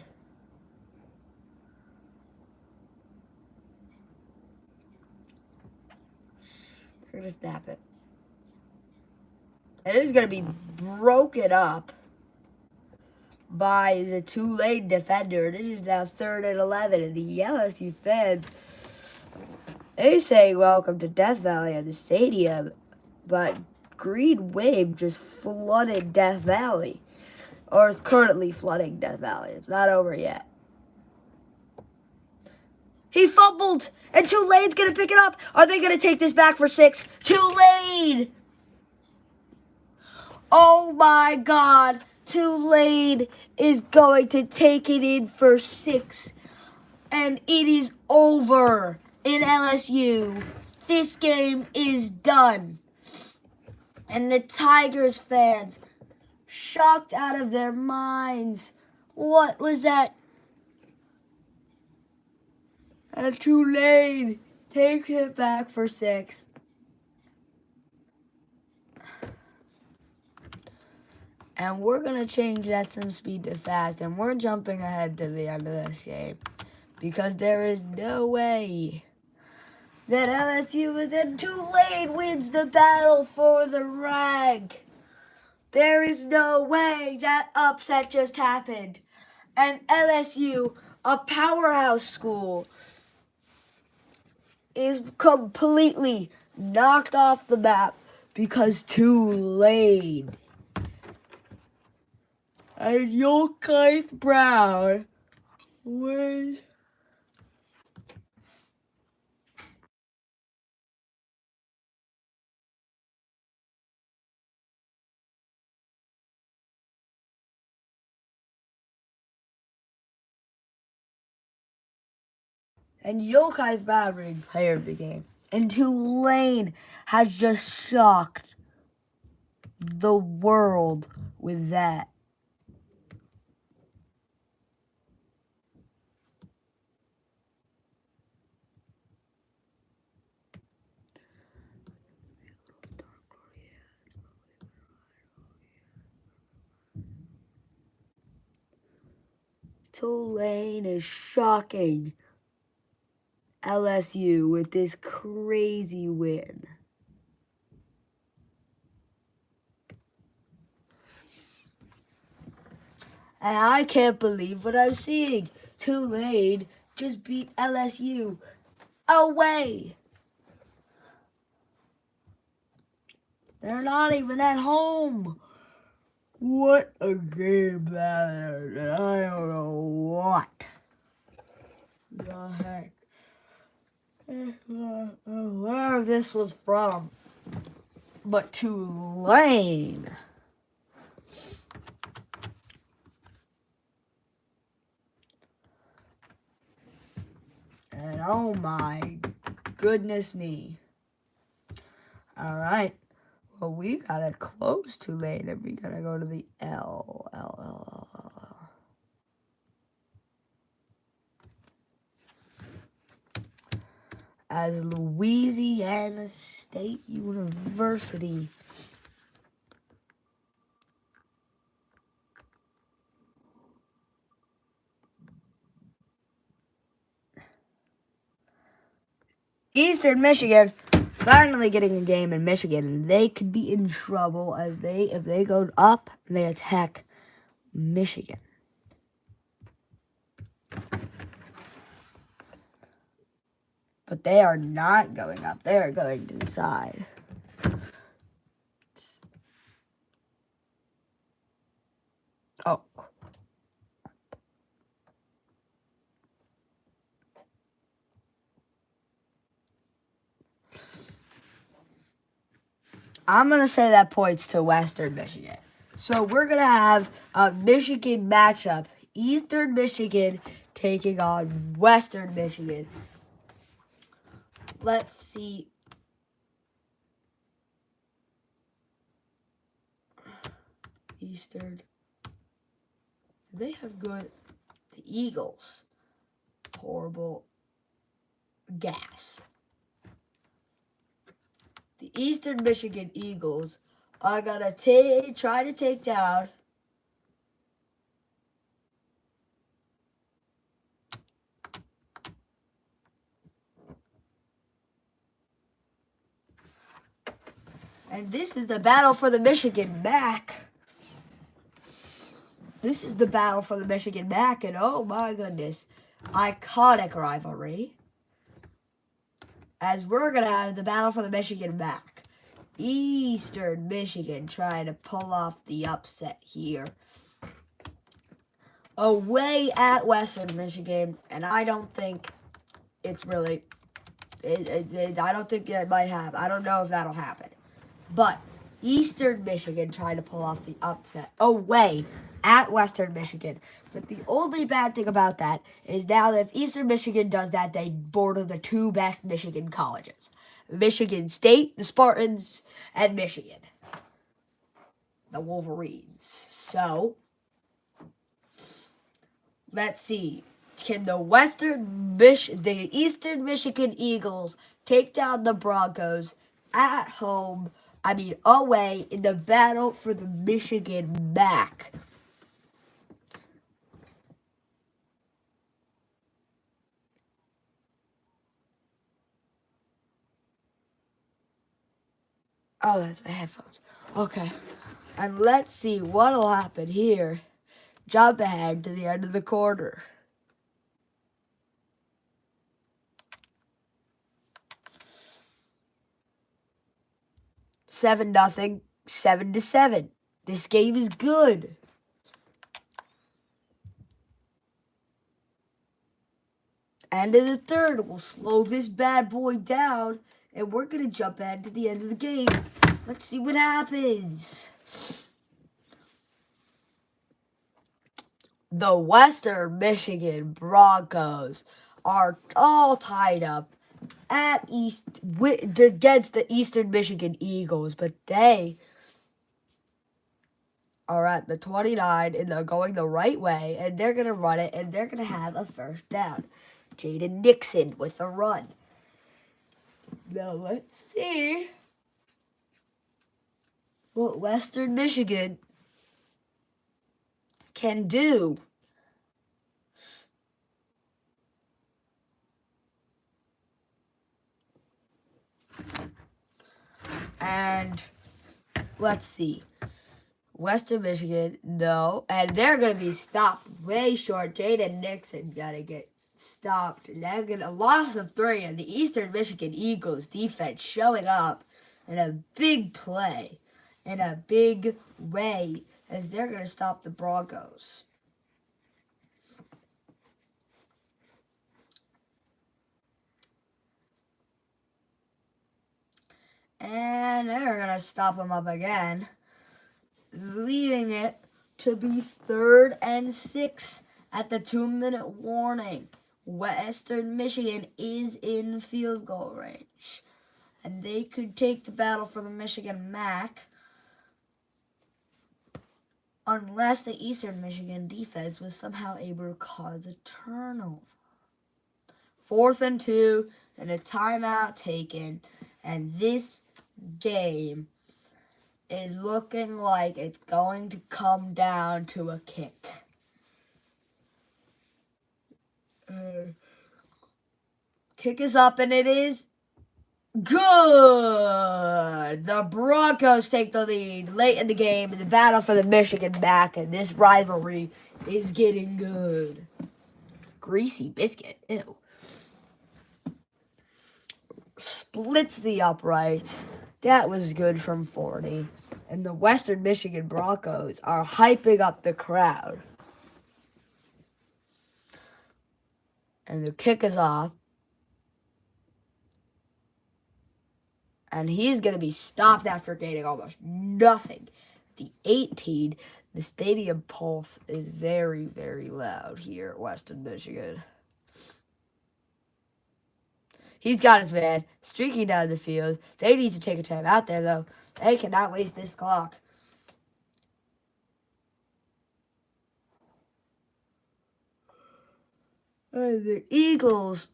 They're going to snap it. And it is going to be broken up by the Tulane defender. And it is now 3rd and 11. And the LSU fans, they say welcome to Death Valley at the stadium. But Green Wave just flooded Death Valley. Or is currently flooding Death Valley. It's not over yet. He fumbled, and Tulane's going to pick it up. Are they going to take this back for 6? Tulane! Oh my God. Tulane is going to take it in for 6. And it is over in LSU. This game is done. And the Tigers fans, shocked out of their minds. What was that? And Tulane takes it back for 6. And we're going to change that some speed to fast. And we're jumping ahead to the end of this game. Because there is no way that LSU and then Tulane wins the battle for the rank. There is no way that upset just happened. And LSU, a powerhouse school, is completely knocked off the map because Tulane and Yokeith Brown was and Yokeith Brown being player of the game. And Tulane has just shocked the world with that. Tulane is shocking LSU with this crazy win. And I can't believe what I'm seeing. Tulane just beat LSU away. They're not even at home. What a game that is. I don't know what the heck. Where this was from. But Tulane. And oh my goodness me. Alright. Well, we gotta close Tulane and we gotta go to the L. As Louisiana State University. Eastern Michigan finally getting a game in Michigan. They could be in trouble as if they go up, they attack Michigan. But they are not going up. They are going to the side. Oh. I'm going to say that points to Western Michigan. So we're going to have a Michigan matchup. Eastern Michigan taking on Western Michigan. Let's see. Eastern. They have good. The Eagles. Horrible. Gas. The Eastern Michigan Eagles are going to try to take down and this is the battle for the Michigan MAC. This is the battle for the Michigan MAC, and oh my goodness, iconic rivalry. As we're going to have the battle for the Michigan MAC. Eastern Michigan trying to pull off the upset here. Away at Western Michigan, and I don't think it's really, I don't think it might happen. I don't know if that'll happen. But Eastern Michigan trying to pull off the upset away at Western Michigan. But the only bad thing about that is now that if Eastern Michigan does that, they border the two best Michigan colleges. Michigan State, the Spartans, and Michigan, the Wolverines. So, let's see. Can the Eastern Michigan Eagles take down the Broncos at home? Away in the battle for the Michigan MAC. Oh, that's my headphones. Okay. And let's see what'll happen here. Jump ahead to the end of the quarter. Seven 0 7-7. This game is good. End of the third. We'll slow this bad boy down. And we're going to jump ahead to the end of the game. Let's see what happens. The Western Michigan Broncos are all tied up against the Eastern Michigan Eagles. But they are at the 29 and they're going the right way and they're going to run it and they're going to have a first down. Jaden Nixon with a run. Now let's see what Western Michigan can do. And let's see. Western Michigan, no. And they're going to be stopped way short. Jaden Nixon got to get stopped. And they're going to loss of 3. And the Eastern Michigan Eagles defense showing up in a big play, in a big way, as they're going to stop the Broncos. And they're going to stop them up again, leaving it to be 3rd and 6 at the 2-minute warning. Western Michigan is in field goal range, and they could take the battle for the Michigan MAC unless the Eastern Michigan defense was somehow able to cause a turnover. 4th and 2, and a timeout taken, and this game is looking like it's going to come down to a kick. Kick is up, and it is good. The Broncos take the lead late in the game in the battle for the Michigan MAC, and this rivalry is getting good. Greasy biscuit, ew. Splits the uprights. That was good from 40. And the Western Michigan Broncos are hyping up the crowd. And the kick is off. And he's going to be stopped after gaining almost nothing. The 18, the stadium pulse is very, very loud here at Western Michigan. He's got his man streaking down the field. They need to take a time out there, though. They cannot waste this clock. The Eagles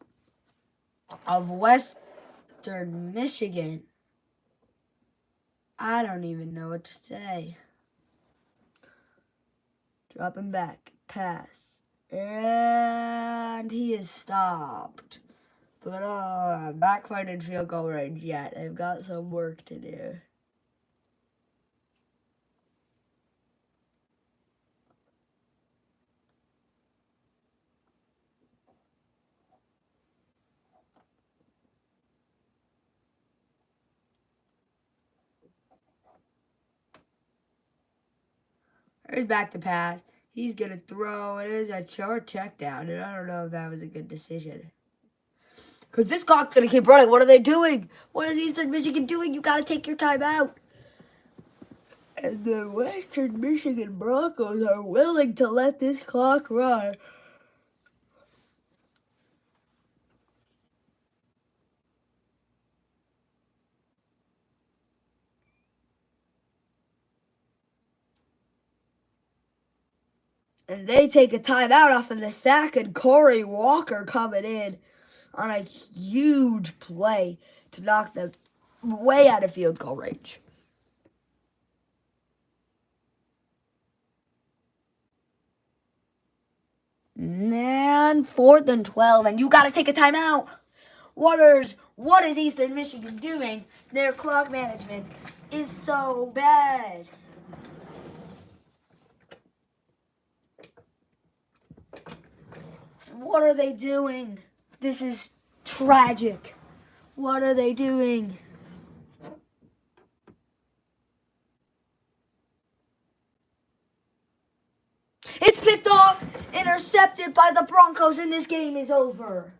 of Western Michigan, I don't even know what to say. Dropping back, pass, and he is stopped. But not quite in field goal range yet. They've got some work to do. He's back to pass. He's going to throw. It is a short check down, and I don't know if that was a good decision. Because this clock's going to keep running. What are they doing? What is Eastern Michigan doing? You got to take your time out. And the Western Michigan Broncos are willing to let this clock run. And they take a timeout off of the sack, and Corey Walker coming in on a huge play to knock them way out of field goal range. And 4th and 12, and you got to take a timeout. What is Eastern Michigan doing? Their clock management is so bad. What are they doing? This is tragic. What are they doing? It's picked off, intercepted by the Broncos, and this game is over.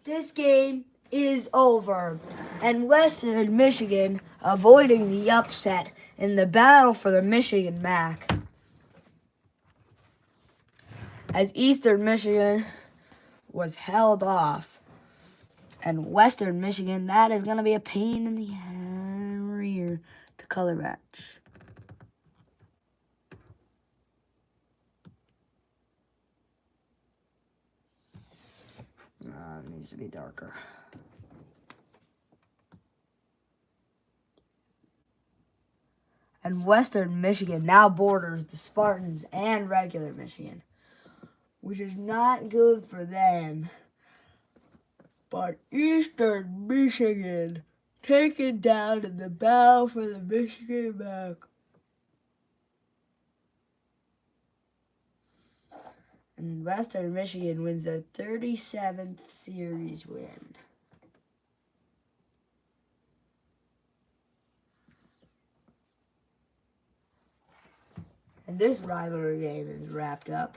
This game is over. And Western Michigan avoiding the upset in the battle for the Michigan MAC. As Eastern Michigan was held off. And Western Michigan, that is going to be a pain in the rear to color match. It needs to be darker. And Western Michigan now borders the Spartans and regular Michigan, which is not good for them. But Eastern Michigan taken down in the battle for the Michigan back. And Western Michigan wins their 37th series win. And this rivalry game is wrapped up.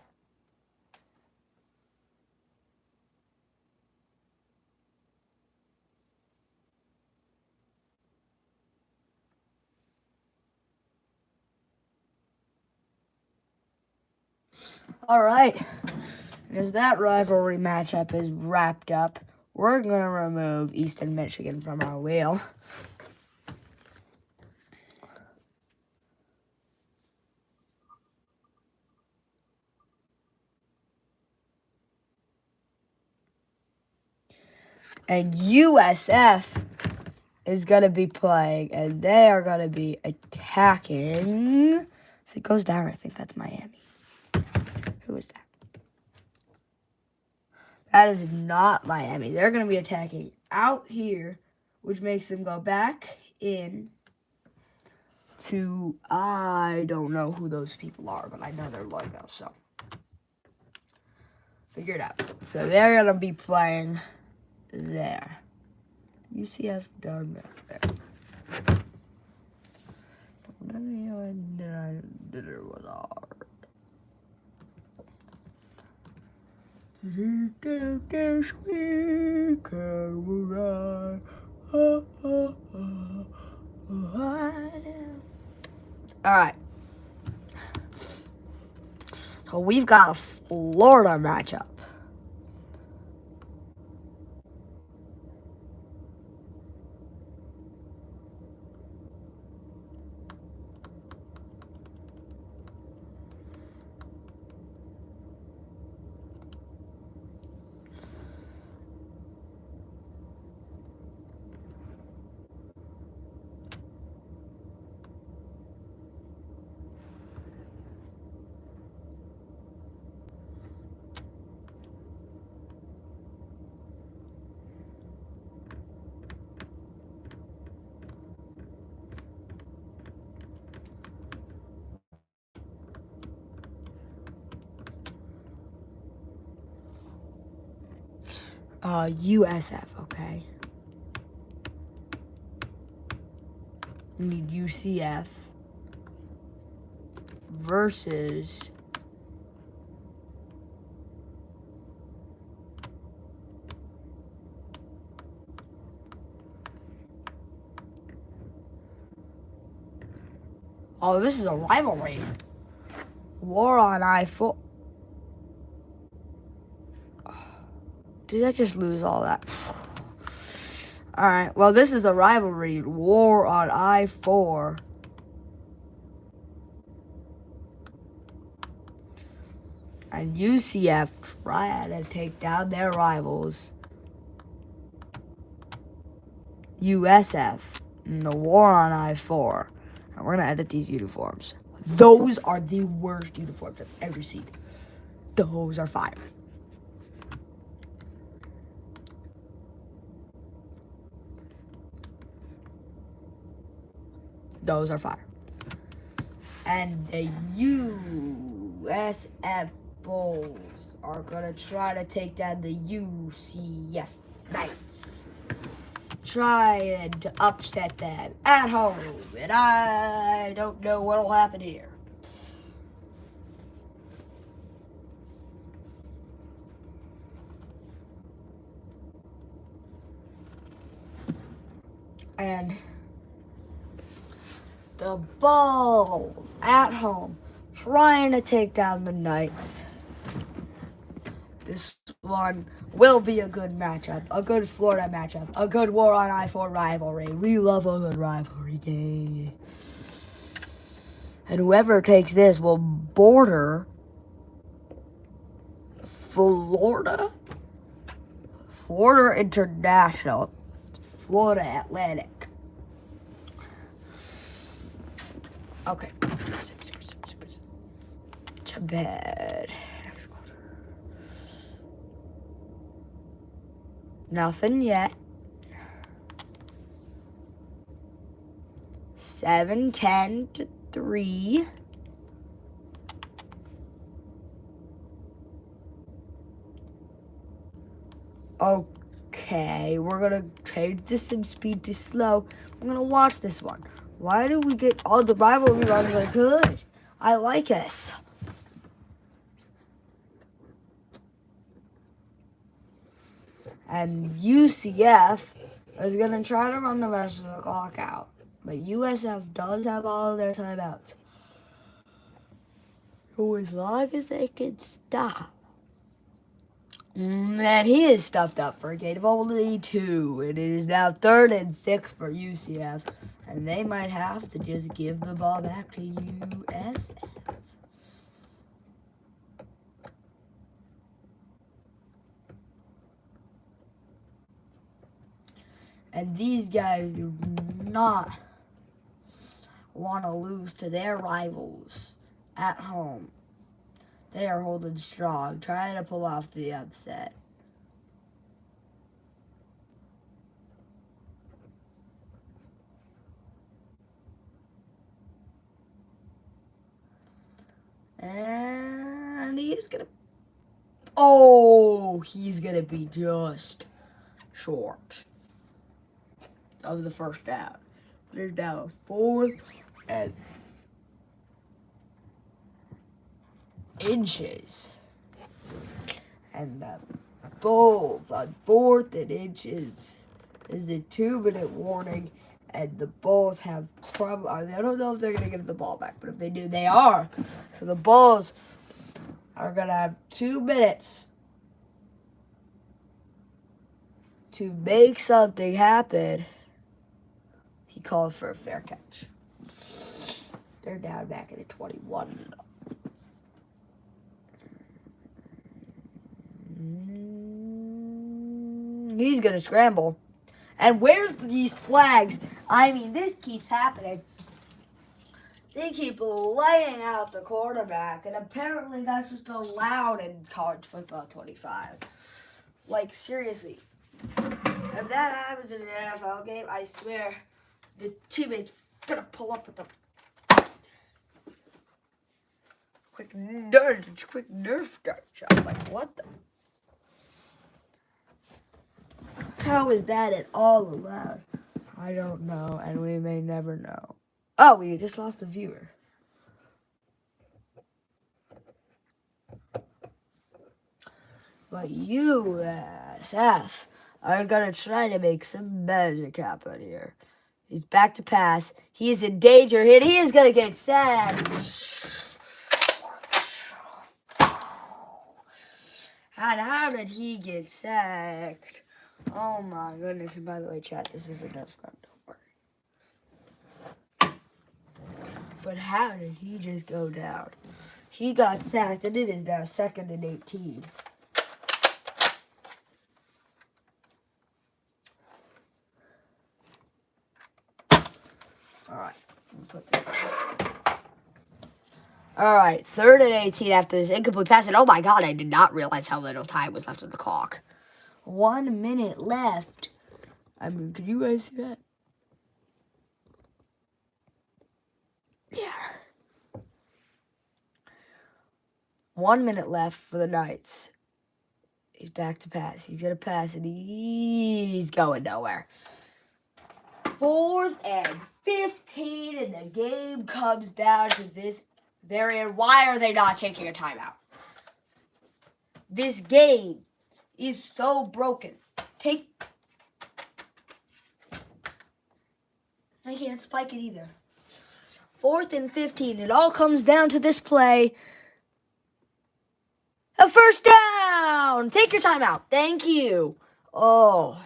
Alright, as that rivalry matchup is wrapped up, we're going to remove Eastern Michigan from our wheel. And USF is going to be playing, and they are going to be attacking. If it goes down, I think that's Miami. Who is that? That is not Miami. They're going to be attacking out here, which makes them go back in to, I don't know who those people are, but I know their logo, so figure it out. So they're going to be playing there. UCF down there. Dinner was hard. This week Alright. So we've got a Florida matchup. USF, okay. We need UCF versus oh, this is a rivalry. War on I-4. Did I just lose all that? Alright, well, this is a rivalry. War on I-4. And UCF trying to take down their rivals. USF in the War on I-4. And we're going to edit these uniforms. Those are the worst uniforms I've ever seen. Those are fire. Those are fire. And the USF Bulls are going to try to take down the UCF Knights. Trying to upset them at home. And I don't know what will happen here. And the Bulls at home trying to take down the Knights. This one will be a good matchup, a good Florida matchup, a good War on I-4 rivalry. We love a good rivalry game. And whoever takes this will border Florida Florida International, Florida Atlantic. Okay. To bed. Nothing yet. 7-10 to 3. Okay, we're gonna change the sim speed to slow. I'm gonna watch this one. Why do we get all the rivalry runs are good? I like us. And UCF is gonna try to run the rest of the clock out. But USF does have all of their timeouts. So as long as they can stop. And he is stuffed up for a gain of only 2. It is now 3rd and 6 for UCF. And they might have to just give the ball back to USF. And these guys do not want to lose to their rivals at home. They are holding strong, trying to pull off the upset. And he's gonna... Oh, he's gonna be just short of the first down. There's now a 4th and inches. And the Bulls on 4th and inches is a 2-minute warning. And the Bulls have probably, I don't know if they're going to get the ball back, but if they do, they are. So the Bulls are going to have 2 minutes to make something happen. He called for a fair catch. They're down back at the 21. He's going to scramble. And where's these flags? I mean, this keeps happening. They keep laying out the quarterback, and apparently that's just allowed in college football 25. Like, seriously. If that happens in an NFL game, I swear the teammate's going to pull up with the quick Nerf dart shot. Like, what the? How is that at all allowed? I don't know, and we may never know. Oh, we just lost a viewer. But USF are going to try to make some magic happen here. He's back to pass. He is in danger here. He is going to get sacked. And how did he get sacked? Oh my goodness. And by the way, chat, this is a Nerf gun. Don't worry. But how did he just go down? He got sacked, and it is now 2nd and 18. Alright, put this down. Alright, 3rd and 18 after this incomplete pass. And oh my god, I did not realize how little time was left on the clock. 1 minute left. I mean, can you guys see that? Yeah. 1 minute left for the Knights. He's back to pass. He's going to pass, and he's going nowhere. 4th and 15, and the game comes down to this very end. Why are they not taking a timeout? This game is so broken. I can't spike it either. 4th and 15. It all comes down to this play. A first down. Take your timeout. Thank you. Oh.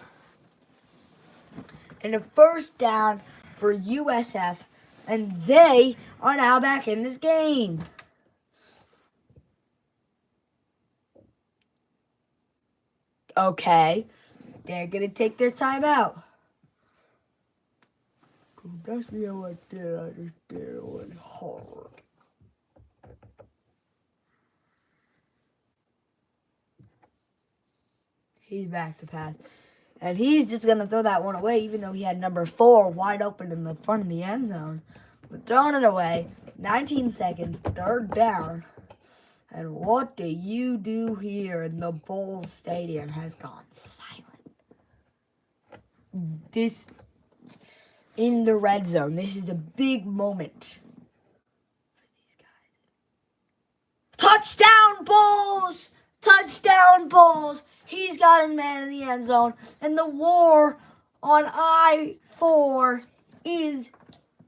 And a first down for USF. And they are now back in this game. Okay. they're going to take their time out. That's me right there. I just did it was hard. He's back to pass. And he's just going to throw that one away, even though he had number 4 wide open in the front of the end zone. But throwing it away. 19 seconds. 3rd down. And what do you do here? And the Bulls Stadium has gone silent. This, in the red zone, this is a big moment for these guys. Touchdown, Bulls! Touchdown, Bulls! He's got his man in the end zone. And the war on I-4 is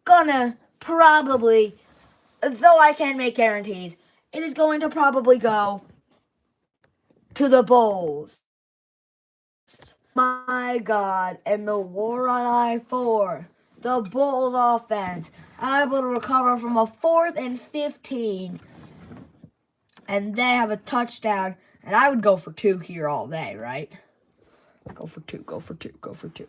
gonna probably, though I can't make guarantees, it is going to probably go to the Bulls. My God, and the war on I-4. The Bulls offense able to recover from a 4th and 15. And they have a touchdown. And I would go for 2 here all day, right? Go for 2, go for 2, go for 2.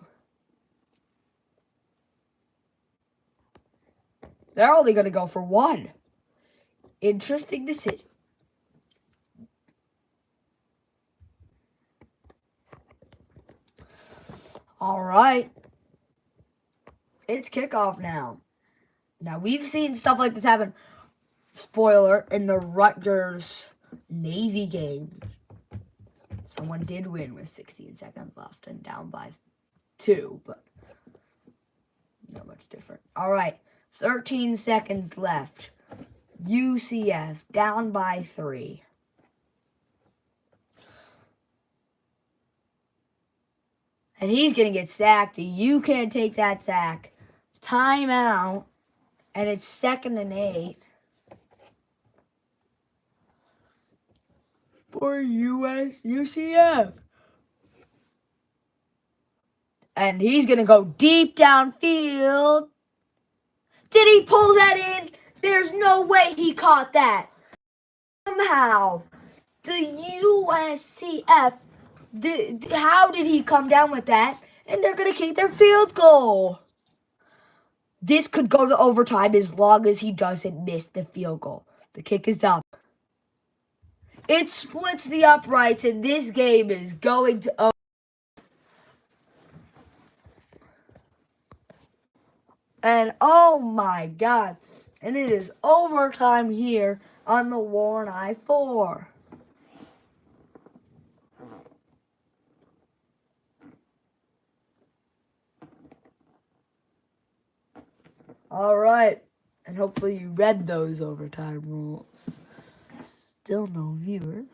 They're only going to go for 1. Interesting decision. All right. It's kickoff now. Now, we've seen stuff like this happen. Spoiler, in the Rutgers-Navy game. Someone did win with 16 seconds left and down by 2, but not much different. All right. 13 seconds left. UCF down by 3. And he's going to get sacked. You can't take that sack. Timeout. And it's 2nd and 8. For UCF. And he's going to go deep downfield. Did he pull that in? There's no way he caught that. Somehow, the USCF, how did he come down with that? And they're going to kick their field goal. This could go to overtime as long as he doesn't miss the field goal. The kick is up. It splits the uprights, and this game is going to overtime. And oh my God. And it is overtime here on the Warren I-4. All right. And hopefully you read those overtime rules. Still no viewers.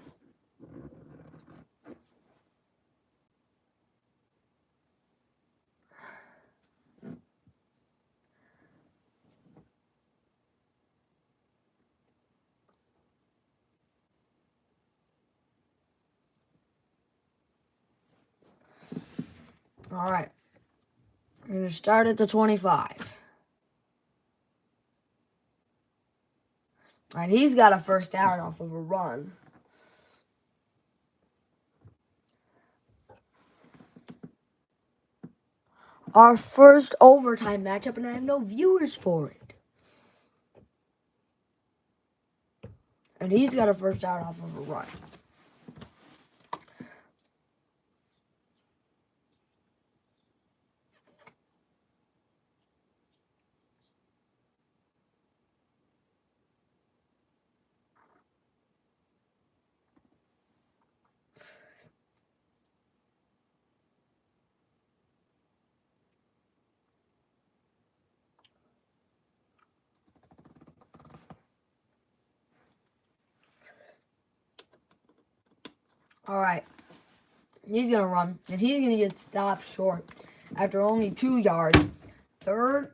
All right. We're going to start at the 25. And he's got a 1st down off of a run. Our first overtime matchup, and I have no viewers for it. And he's got a 1st down off of a run. All right. He's going to run, and he's going to get stopped short after only 2 yards. 3rd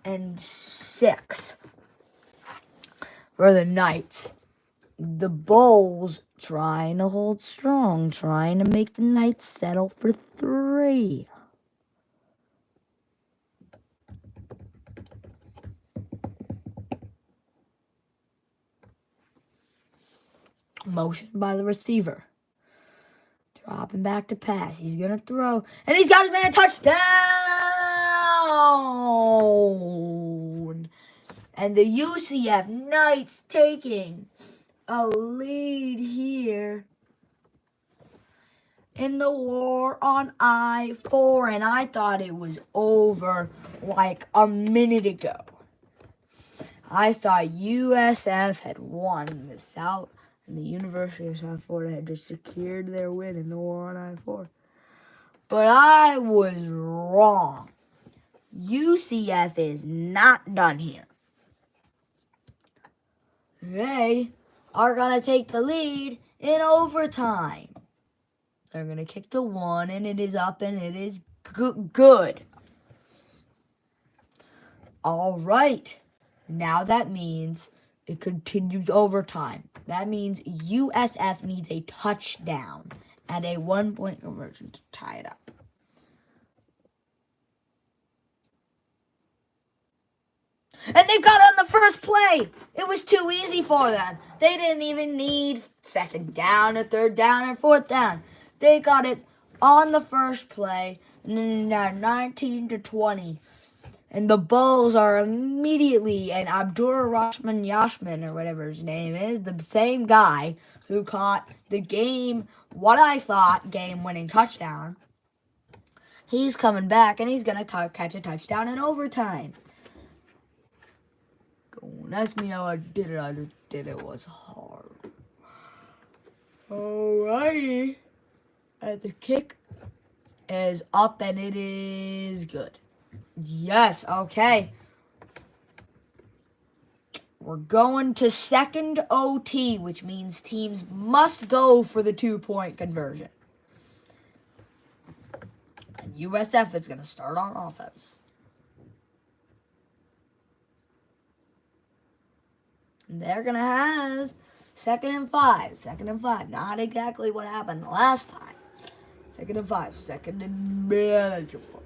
and 6 for the Knights. The Bulls trying to hold strong, trying to make the Knights settle for 3. Motion by the receiver. Dropping back to pass. He's going to throw. And he's got his man touchdown! And the UCF Knights taking a lead here in the war on I-4. And I thought it was over like a minute ago. I thought USF had won the South. And the University of South Florida had just secured their win in the war on I-4. But I was wrong. UCF is not done here. They are going to take the lead in overtime. They're going to kick the one, and it is up, and it is good. All right. Now that means it continues overtime. That means USF needs a touchdown and a 1-point conversion to tie it up. And they've got it on the first play. It was too easy for them. They didn't even need second down or third down or fourth down. They got it on the first play, and then now 19-20. And the Bulls are immediately, and Abdur Rahman Yashman, or whatever his name is, the same guy who caught the game-winning touchdown. He's coming back, and he's going to catch a touchdown in overtime. Don't ask me how I did it. I just did it. It was hard. Alrighty. And the kick is up, and it is good. Yes, okay. We're going to second OT, which means teams must go for the 2-point conversion. And USF is going to start on offense. And they're going to have second and five. Not exactly what happened the last time. Second and 5. Second and manageable.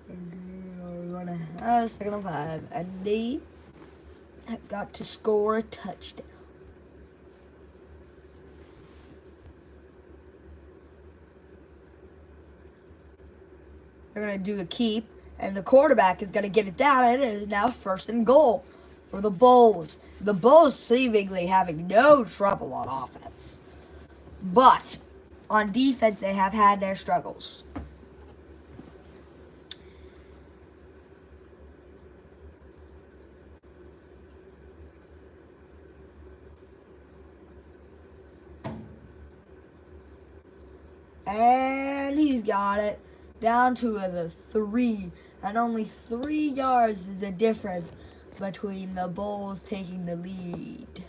We're going to have second and 5. And they have got to score a touchdown. They're going to do a keep. And the quarterback is going to get it down. And it is now first and goal for the Bulls. The Bulls seemingly having no trouble on offense. But on defense, they have had their struggles. And he's got it down to the 3. And only 3 yards is the difference between the Bulls taking the lead.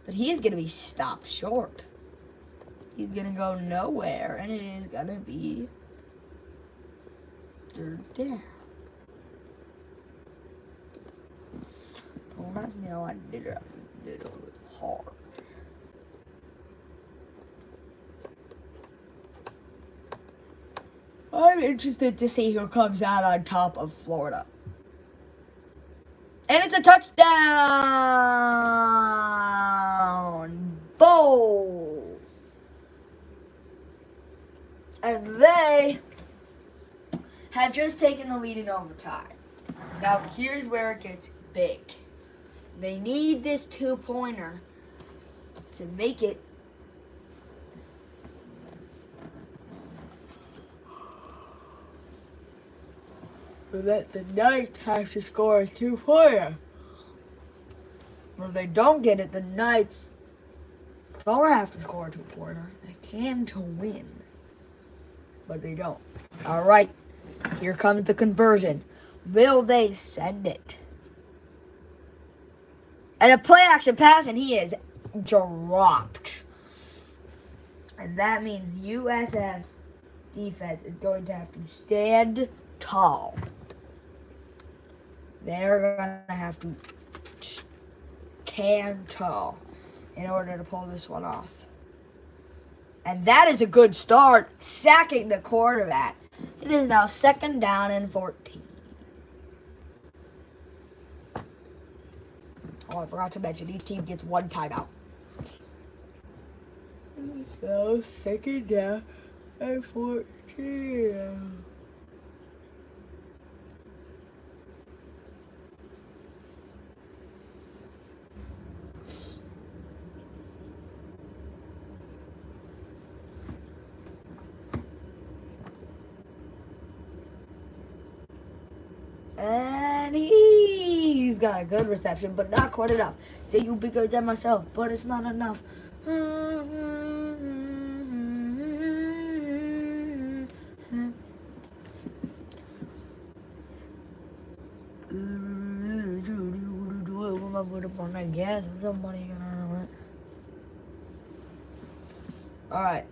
But he's going to be stopped short. He's going to go nowhere, and it is going to be third down. Don't ask me how I did it. I did it hard. I'm interested to see who comes out on top of Florida. And it's a touchdown! Bulls! And they have just taken the lead in overtime. Now, here's where it gets big. They need this 2-pointer to make it so that the Knights have to score a 2-pointer. If they don't get it, the Knights don't have to score a 2-pointer. They can to win. But they don't. Alright, here comes the conversion. Will they send it? And a play action pass, and he is dropped. And that means USF's defense is going to have to stand tall. They're going to have to stand tall in order to pull this one off. And that is a good start, sacking the quarterback. It is now 2nd down and 14. Oh, I forgot to mention, each team gets 1 timeout. So, 2nd down and 14. And he's got a good reception, but not quite enough. Say you bigger than myself, but it's not enough. Alright.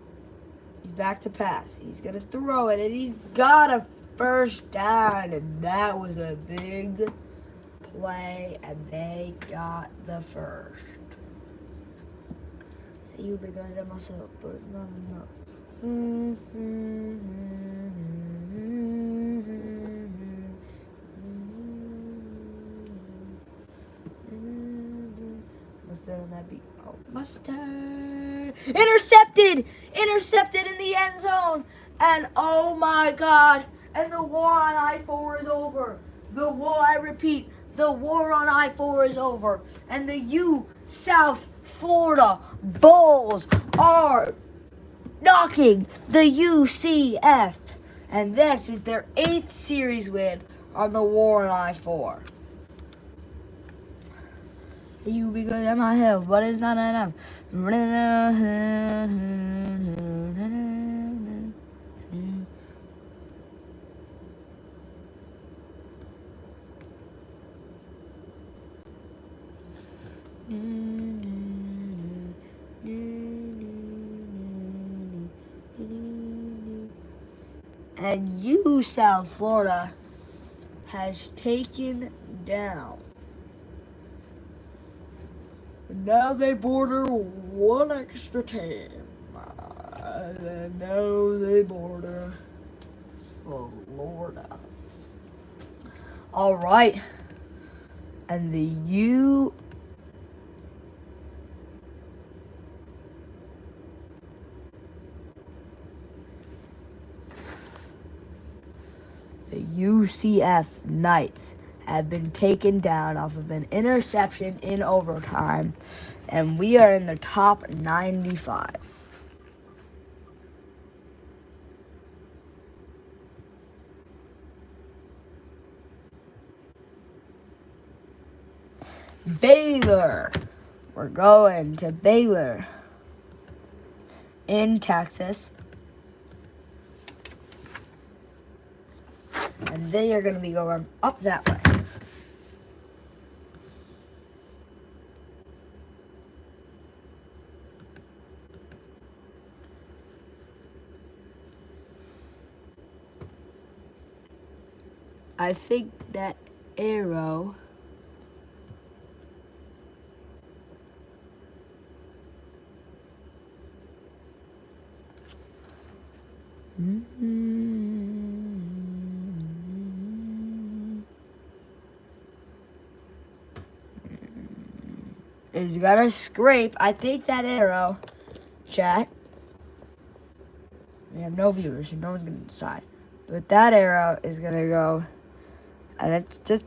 He's back to pass. He's going to throw it, and he's got a 1st down, and that was a big play, and they got the 1st. Say you bigger than myself, but it's not enough. Mustard on that beat. Oh, mustard. Intercepted in the end zone. And oh my God. And the war on I-4 is over. I repeat, the war on I-4 is over. And the South Florida Bulls are knocking the UCF. And that is their 8th series win on the war on I-4. So you be good at my health, but it's not enough. And South Florida has taken down. Now they border 1 extra team. And now they border Florida. All right. And the UCF Knights have been taken down off of an interception in overtime, and we are in the top 95. Baylor. We're going to Baylor in Texas. And they are going to be going up that way. I think that arrow is gonna scrape. I think that arrow, chat. We have no viewers, so no one's gonna decide. But that arrow is gonna go, and it's just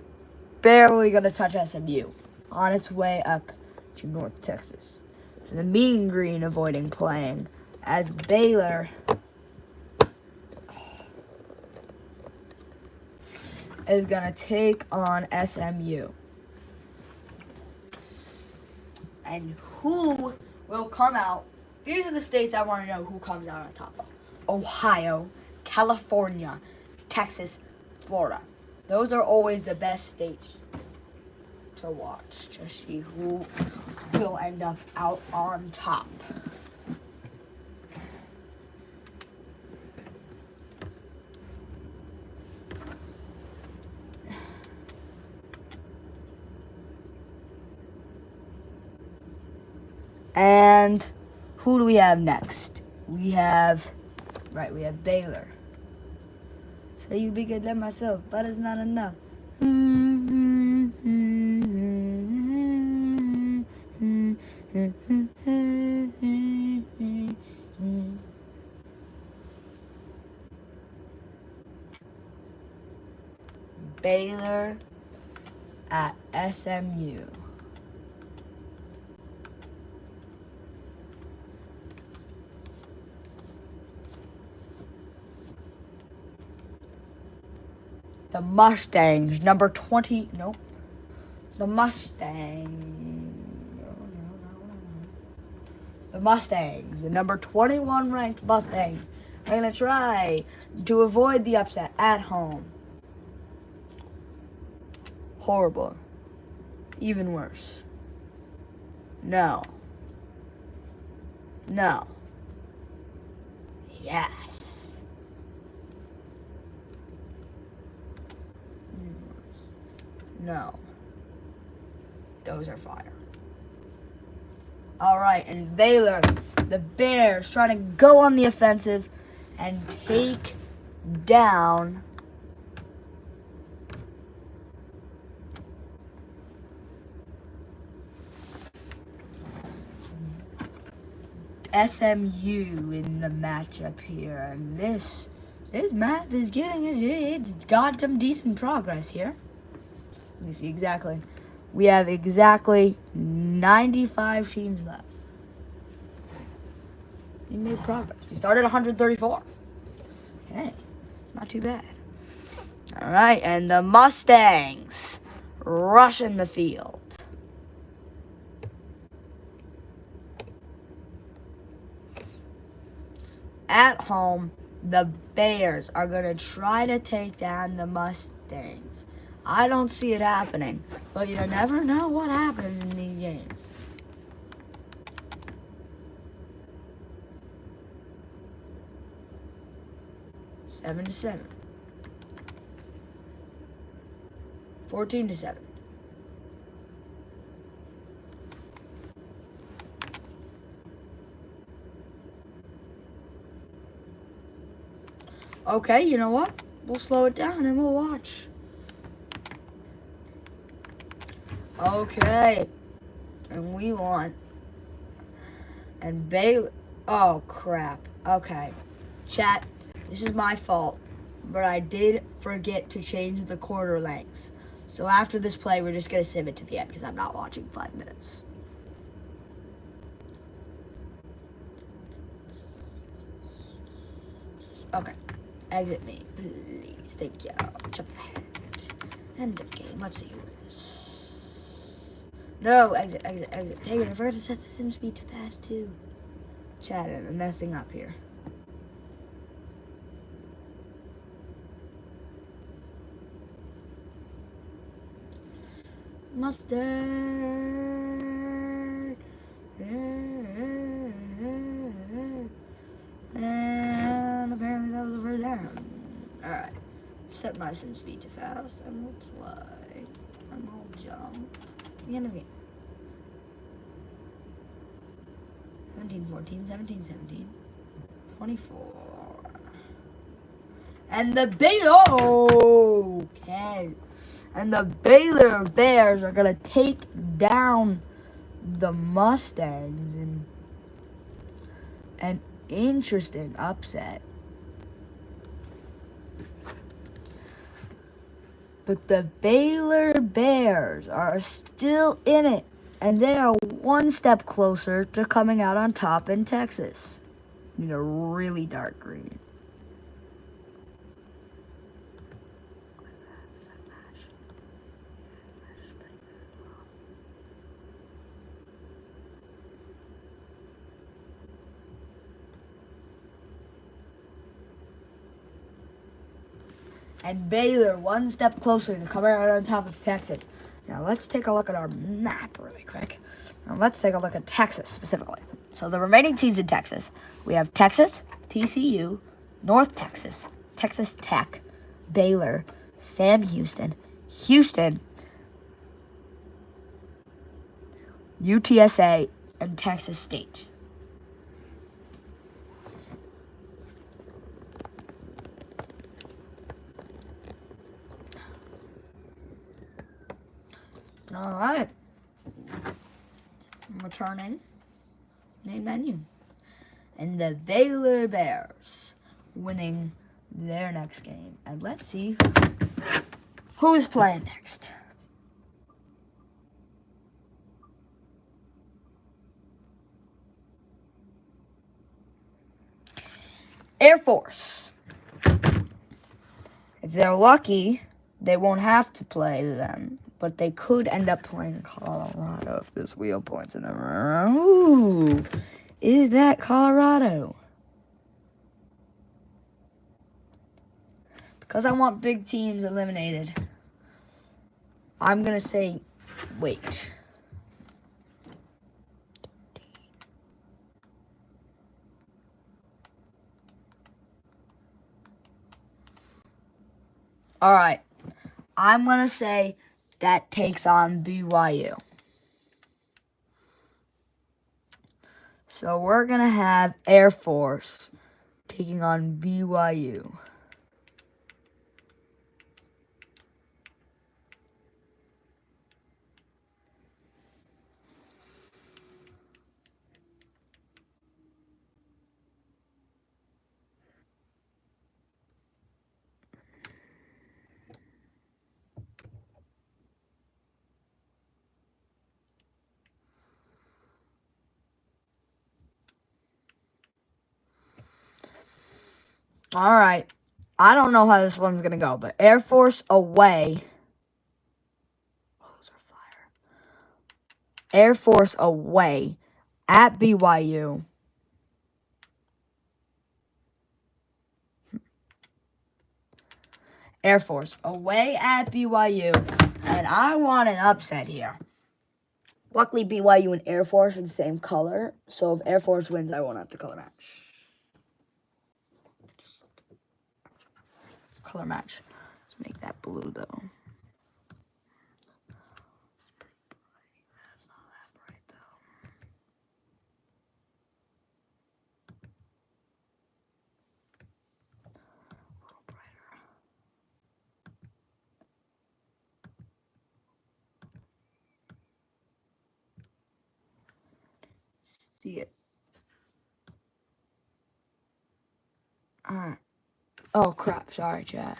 barely gonna touch SMU on its way up to North Texas. So the Mean Green avoiding playing as Baylor is gonna take on SMU. And who will come out? These are the states I want to know who comes out on top of. Ohio, California, Texas, Florida. Those are always the best states to watch to see who will end up out on top. And who do we have next? we have Baylor. So you be good than myself, but it's not enough. Baylor at SMU. The Mustangs, number 20. Nope. The Mustangs. The Mustangs, the number 21 ranked Mustangs, are going to try to avoid the upset at home. Horrible. Even worse. No. No. Yes. No. Those are fire. All right, and Baylor, the Bears, trying to go on the offensive and take down SMU in the matchup here. And this map is it's got some decent progress here. Let me see exactly. We have exactly 95 teams left. We made progress. We started 134. Hey, not too bad. All right, and the Mustangs rushing the field. At home, the Bears are going to try to take down the Mustangs. I don't see it happening, but you never know what happens in these games. Seven to 7. 14 to 7. Okay, you know what? We'll slow it down and we'll watch. Okay. And we won. And Baylor. Oh, crap. Okay. Chat, this is my fault. But I did forget to change the quarter lengths. So after this play, we're just going to sim it to the end because I'm not watching 5 minutes. Okay. Exit me, please. Thank you. Jump ahead. End of game. Let's see who wins. No, exit. Take it. I forgot to set the sim speed to fast too. Chat, I'm messing up here. Mustard. And apparently that was a first down. Alright. Set my sim speed to fast and we'll play. And we'll jump. The end of the game. 17-14, 17-17. 24. And the Baylor. Okay. And the Baylor Bears are going to take down the Mustangs in an interesting upset. But the Baylor Bears are still in it. And they are one step closer to coming out on top in Texas. Need a really dark green. And Baylor one step closer to coming out on top of Texas. Now let's take a look at our map really quick. Now let's take a look at Texas specifically. So the remaining teams in Texas, we have Texas, TCU, North Texas, Texas Tech, Baylor, Sam Houston, UTSA, and Texas State. All right. I'm returning main menu. And the Baylor Bears winning their next game. And let's see who's playing next. Air Force. If they're lucky, they won't have to play them, but they could end up playing Colorado if this wheel points in them. Ooh, is that Colorado? Because I want big teams eliminated, I'm going to say wait. All right. I'm going to say that takes on BYU. So we're going to have Air Force taking on BYU. All right. I don't know how this one's going to go, but Air Force away. Oh, those are fire. Air Force away at BYU. Air Force away at BYU. And I want an upset here. Luckily, BYU and Air Force are the same color. So if Air Force wins, I won't have to color match. Color match. Let's make that blue, though. That's not that bright, though. A little brighter. See it. Alright. Oh, crap. Sorry, chat.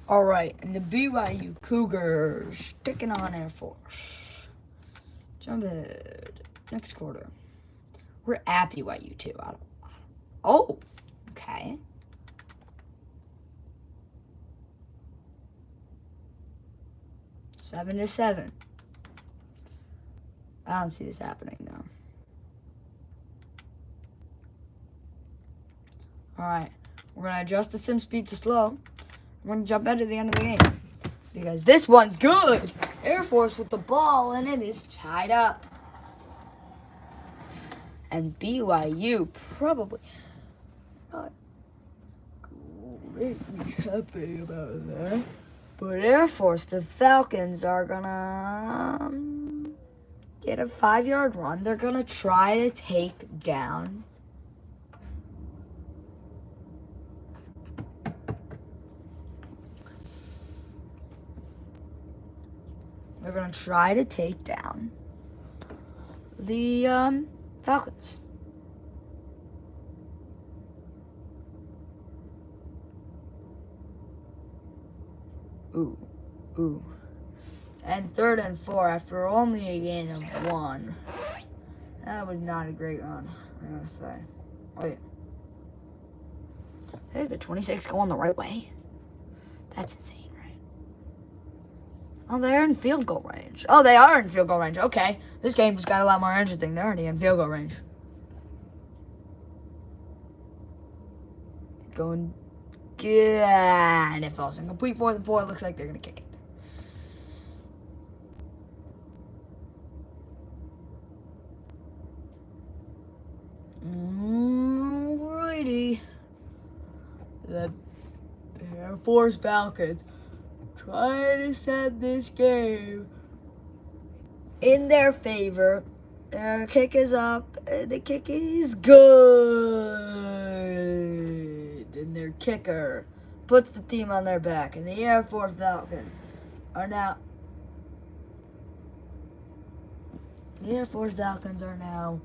Alright, and the BYU Cougars taking on Air Force. Jump ahead. Next quarter. We're at BYU too. Oh, okay. Seven to 7. I don't see this happening though. Alright, we're gonna adjust the sim speed to slow. We're going to jump out at the end of the game. Because this one's good. Air Force with the ball, and it is tied up. And BYU probably not greatly happy about that. But Air Force, the Falcons are going to get a 5-yard run. They're going to try to take down They're going to try to take down the Falcons. Ooh. And 3rd and 4 after only a gain of 1. That was not a great run, I gotta say. Oh, yeah. Hey, the 26 going the right way? That's insane, right? Oh, they're in field goal range. Oh, they are in field goal range. Okay. This game just got a lot more interesting. They're already in field goal range. Going good. And it falls incomplete. 4th and 4. It looks like they're going to kick it. Alrighty. The Air Force Falcons trying to set this game in their favor. Their kick is up, and the kick is good. And their kicker puts the team on their back. And the Air Force Falcons are now... The Air Force Falcons are now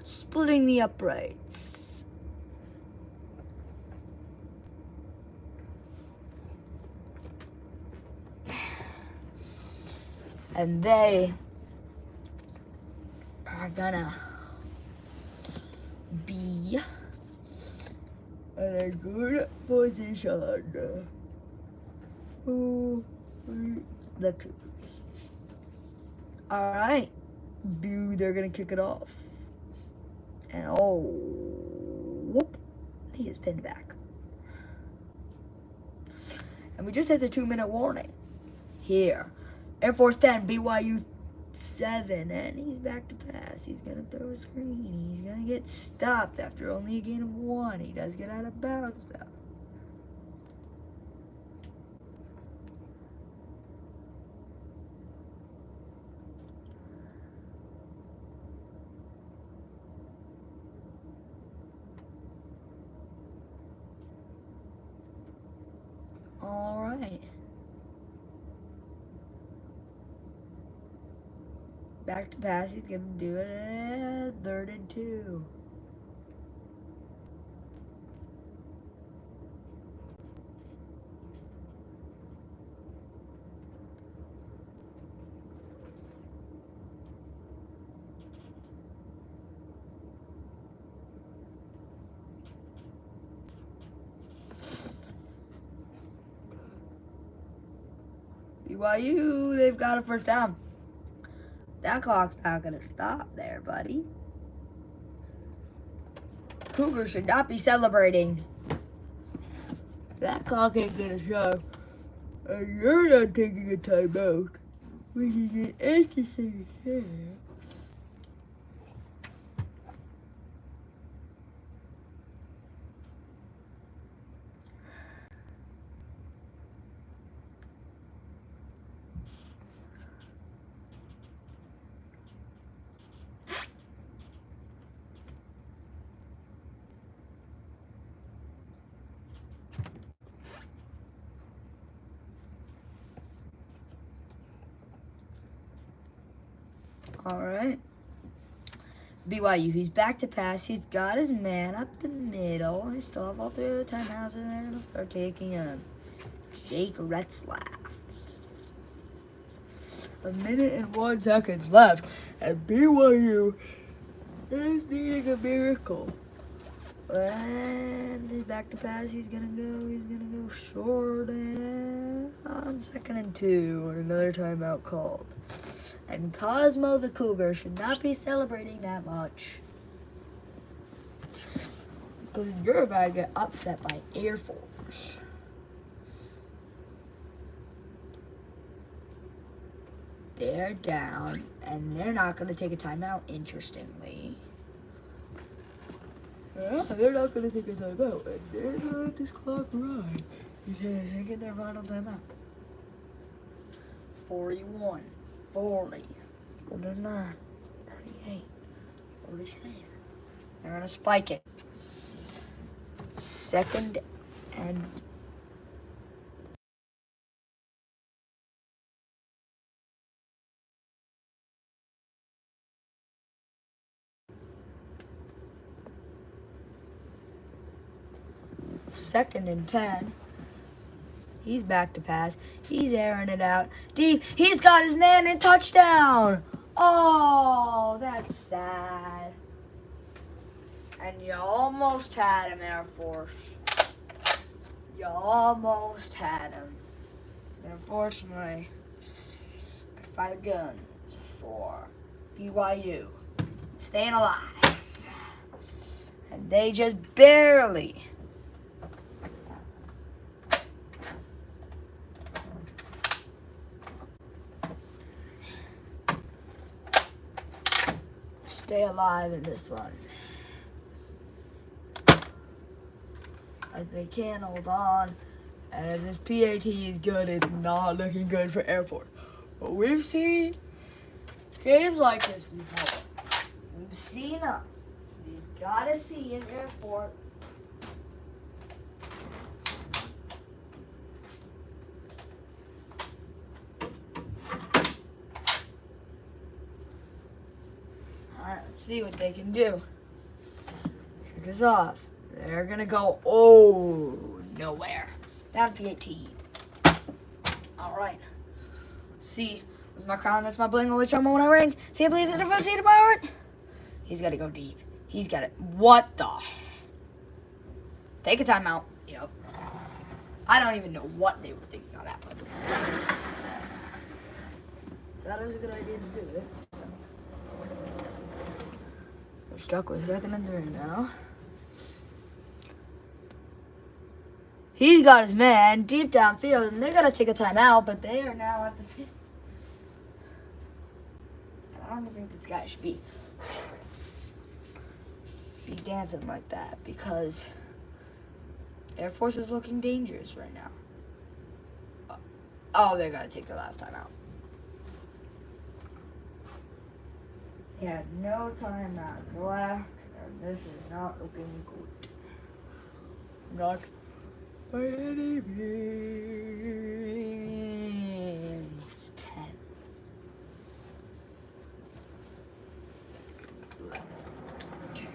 splitting the uprights. And they are gonna be in a good position. The Cougars. Alright. They're gonna kick it off. And whoop. He is pinned back. And we just hit the 2-minute warning. Here. Air Force 10, BYU 7, and he's back to pass. He's going to throw a screen. He's going to get stopped after only a gain of 1. He does get out of bounds, though. All right. Back to pass, he's gonna do it at 3rd and 2. BYU, they've got a first down. That clock's not going to stop there, buddy. Cougars should not be celebrating. That clock ain't going to stop. And you're not taking a timeout, which is an interesting thing. All right. BYU, he's back to pass. He's got his man up the middle. He still have all 3 of the timeouts, and they're going to start taking him. Jake Retzlaff. 1:01 seconds left, and BYU is needing a miracle. And he's back to pass. He's gonna go short, and on 2nd and 2, and another timeout called. And Cosmo the Cougar should not be celebrating that much, because you're about to get upset by Air Force. They're down, and they're not going to take a timeout, interestingly. Yeah, they're not going to take a timeout, and they're going to let this clock run. They're taking their final timeout. 41, 40, 49, 38, 47. They're going to spike it. 2nd and 2nd and 10. He's back to pass. He's airing it out deep. He's got his man in touchdown. Oh, that's sad. And you almost had him, Air Force. You almost had him. And unfortunately, I find guns for BYU staying alive. And they just barely stay alive in this one. As they can hold on. And if this PAT is good, it's not looking good for Air Force. But we've seen games like this before. We've seen them. You've got to see in Air Force. Alright, let's see what they can do. Kick this off. They're going to go, nowhere. Down to 18. Alright. Let's see. Where's my crown? That's my bling. Always drum when I ring. See, I believe that if I see it in my heart. He's got to go deep. He's got it. What the? Take a timeout. Yep. I don't even know what they were thinking on that one. Thought it was a good idea to do it. So. We're stuck with 2nd and 3 now. He's got his man deep downfield, and they got to take a timeout, but they are now at the 5th. I don't think this guy should be dancing like that, because Air Force is looking dangerous right now. Oh, they got to take the last timeout. He had no timeouts left, and this is not looking good. Not by any means. 10. Left. 10.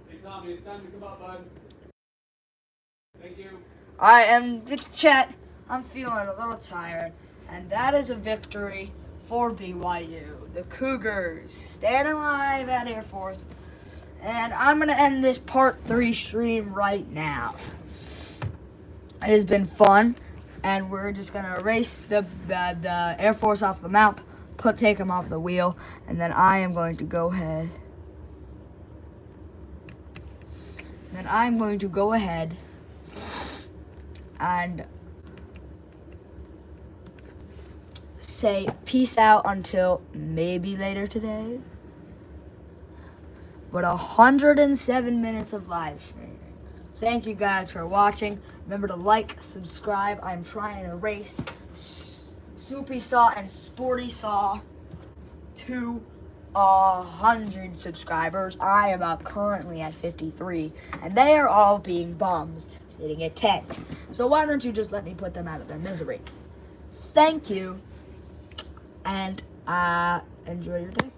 Hey Tommy, it's time to come up, bud. Thank you. Alright, and the chat, I'm feeling a little tired, and that is a victory for BYU. The Cougars staying alive at Air Force, and I'm going to end this part 3 stream right now. It has been fun, and we're just going to erase the Air Force off the map, take them off the wheel, and then I am going to go ahead. And say peace out until maybe later today. But 107 minutes of live streaming. Thank you guys for watching. Remember to like, subscribe. I'm trying to race Soupy Saw and Sporty Saw to 100 subscribers. I am up currently at 53, and they are all being bums, sitting at 10. So why don't you just let me put them out of their misery? Thank you, and enjoy your day.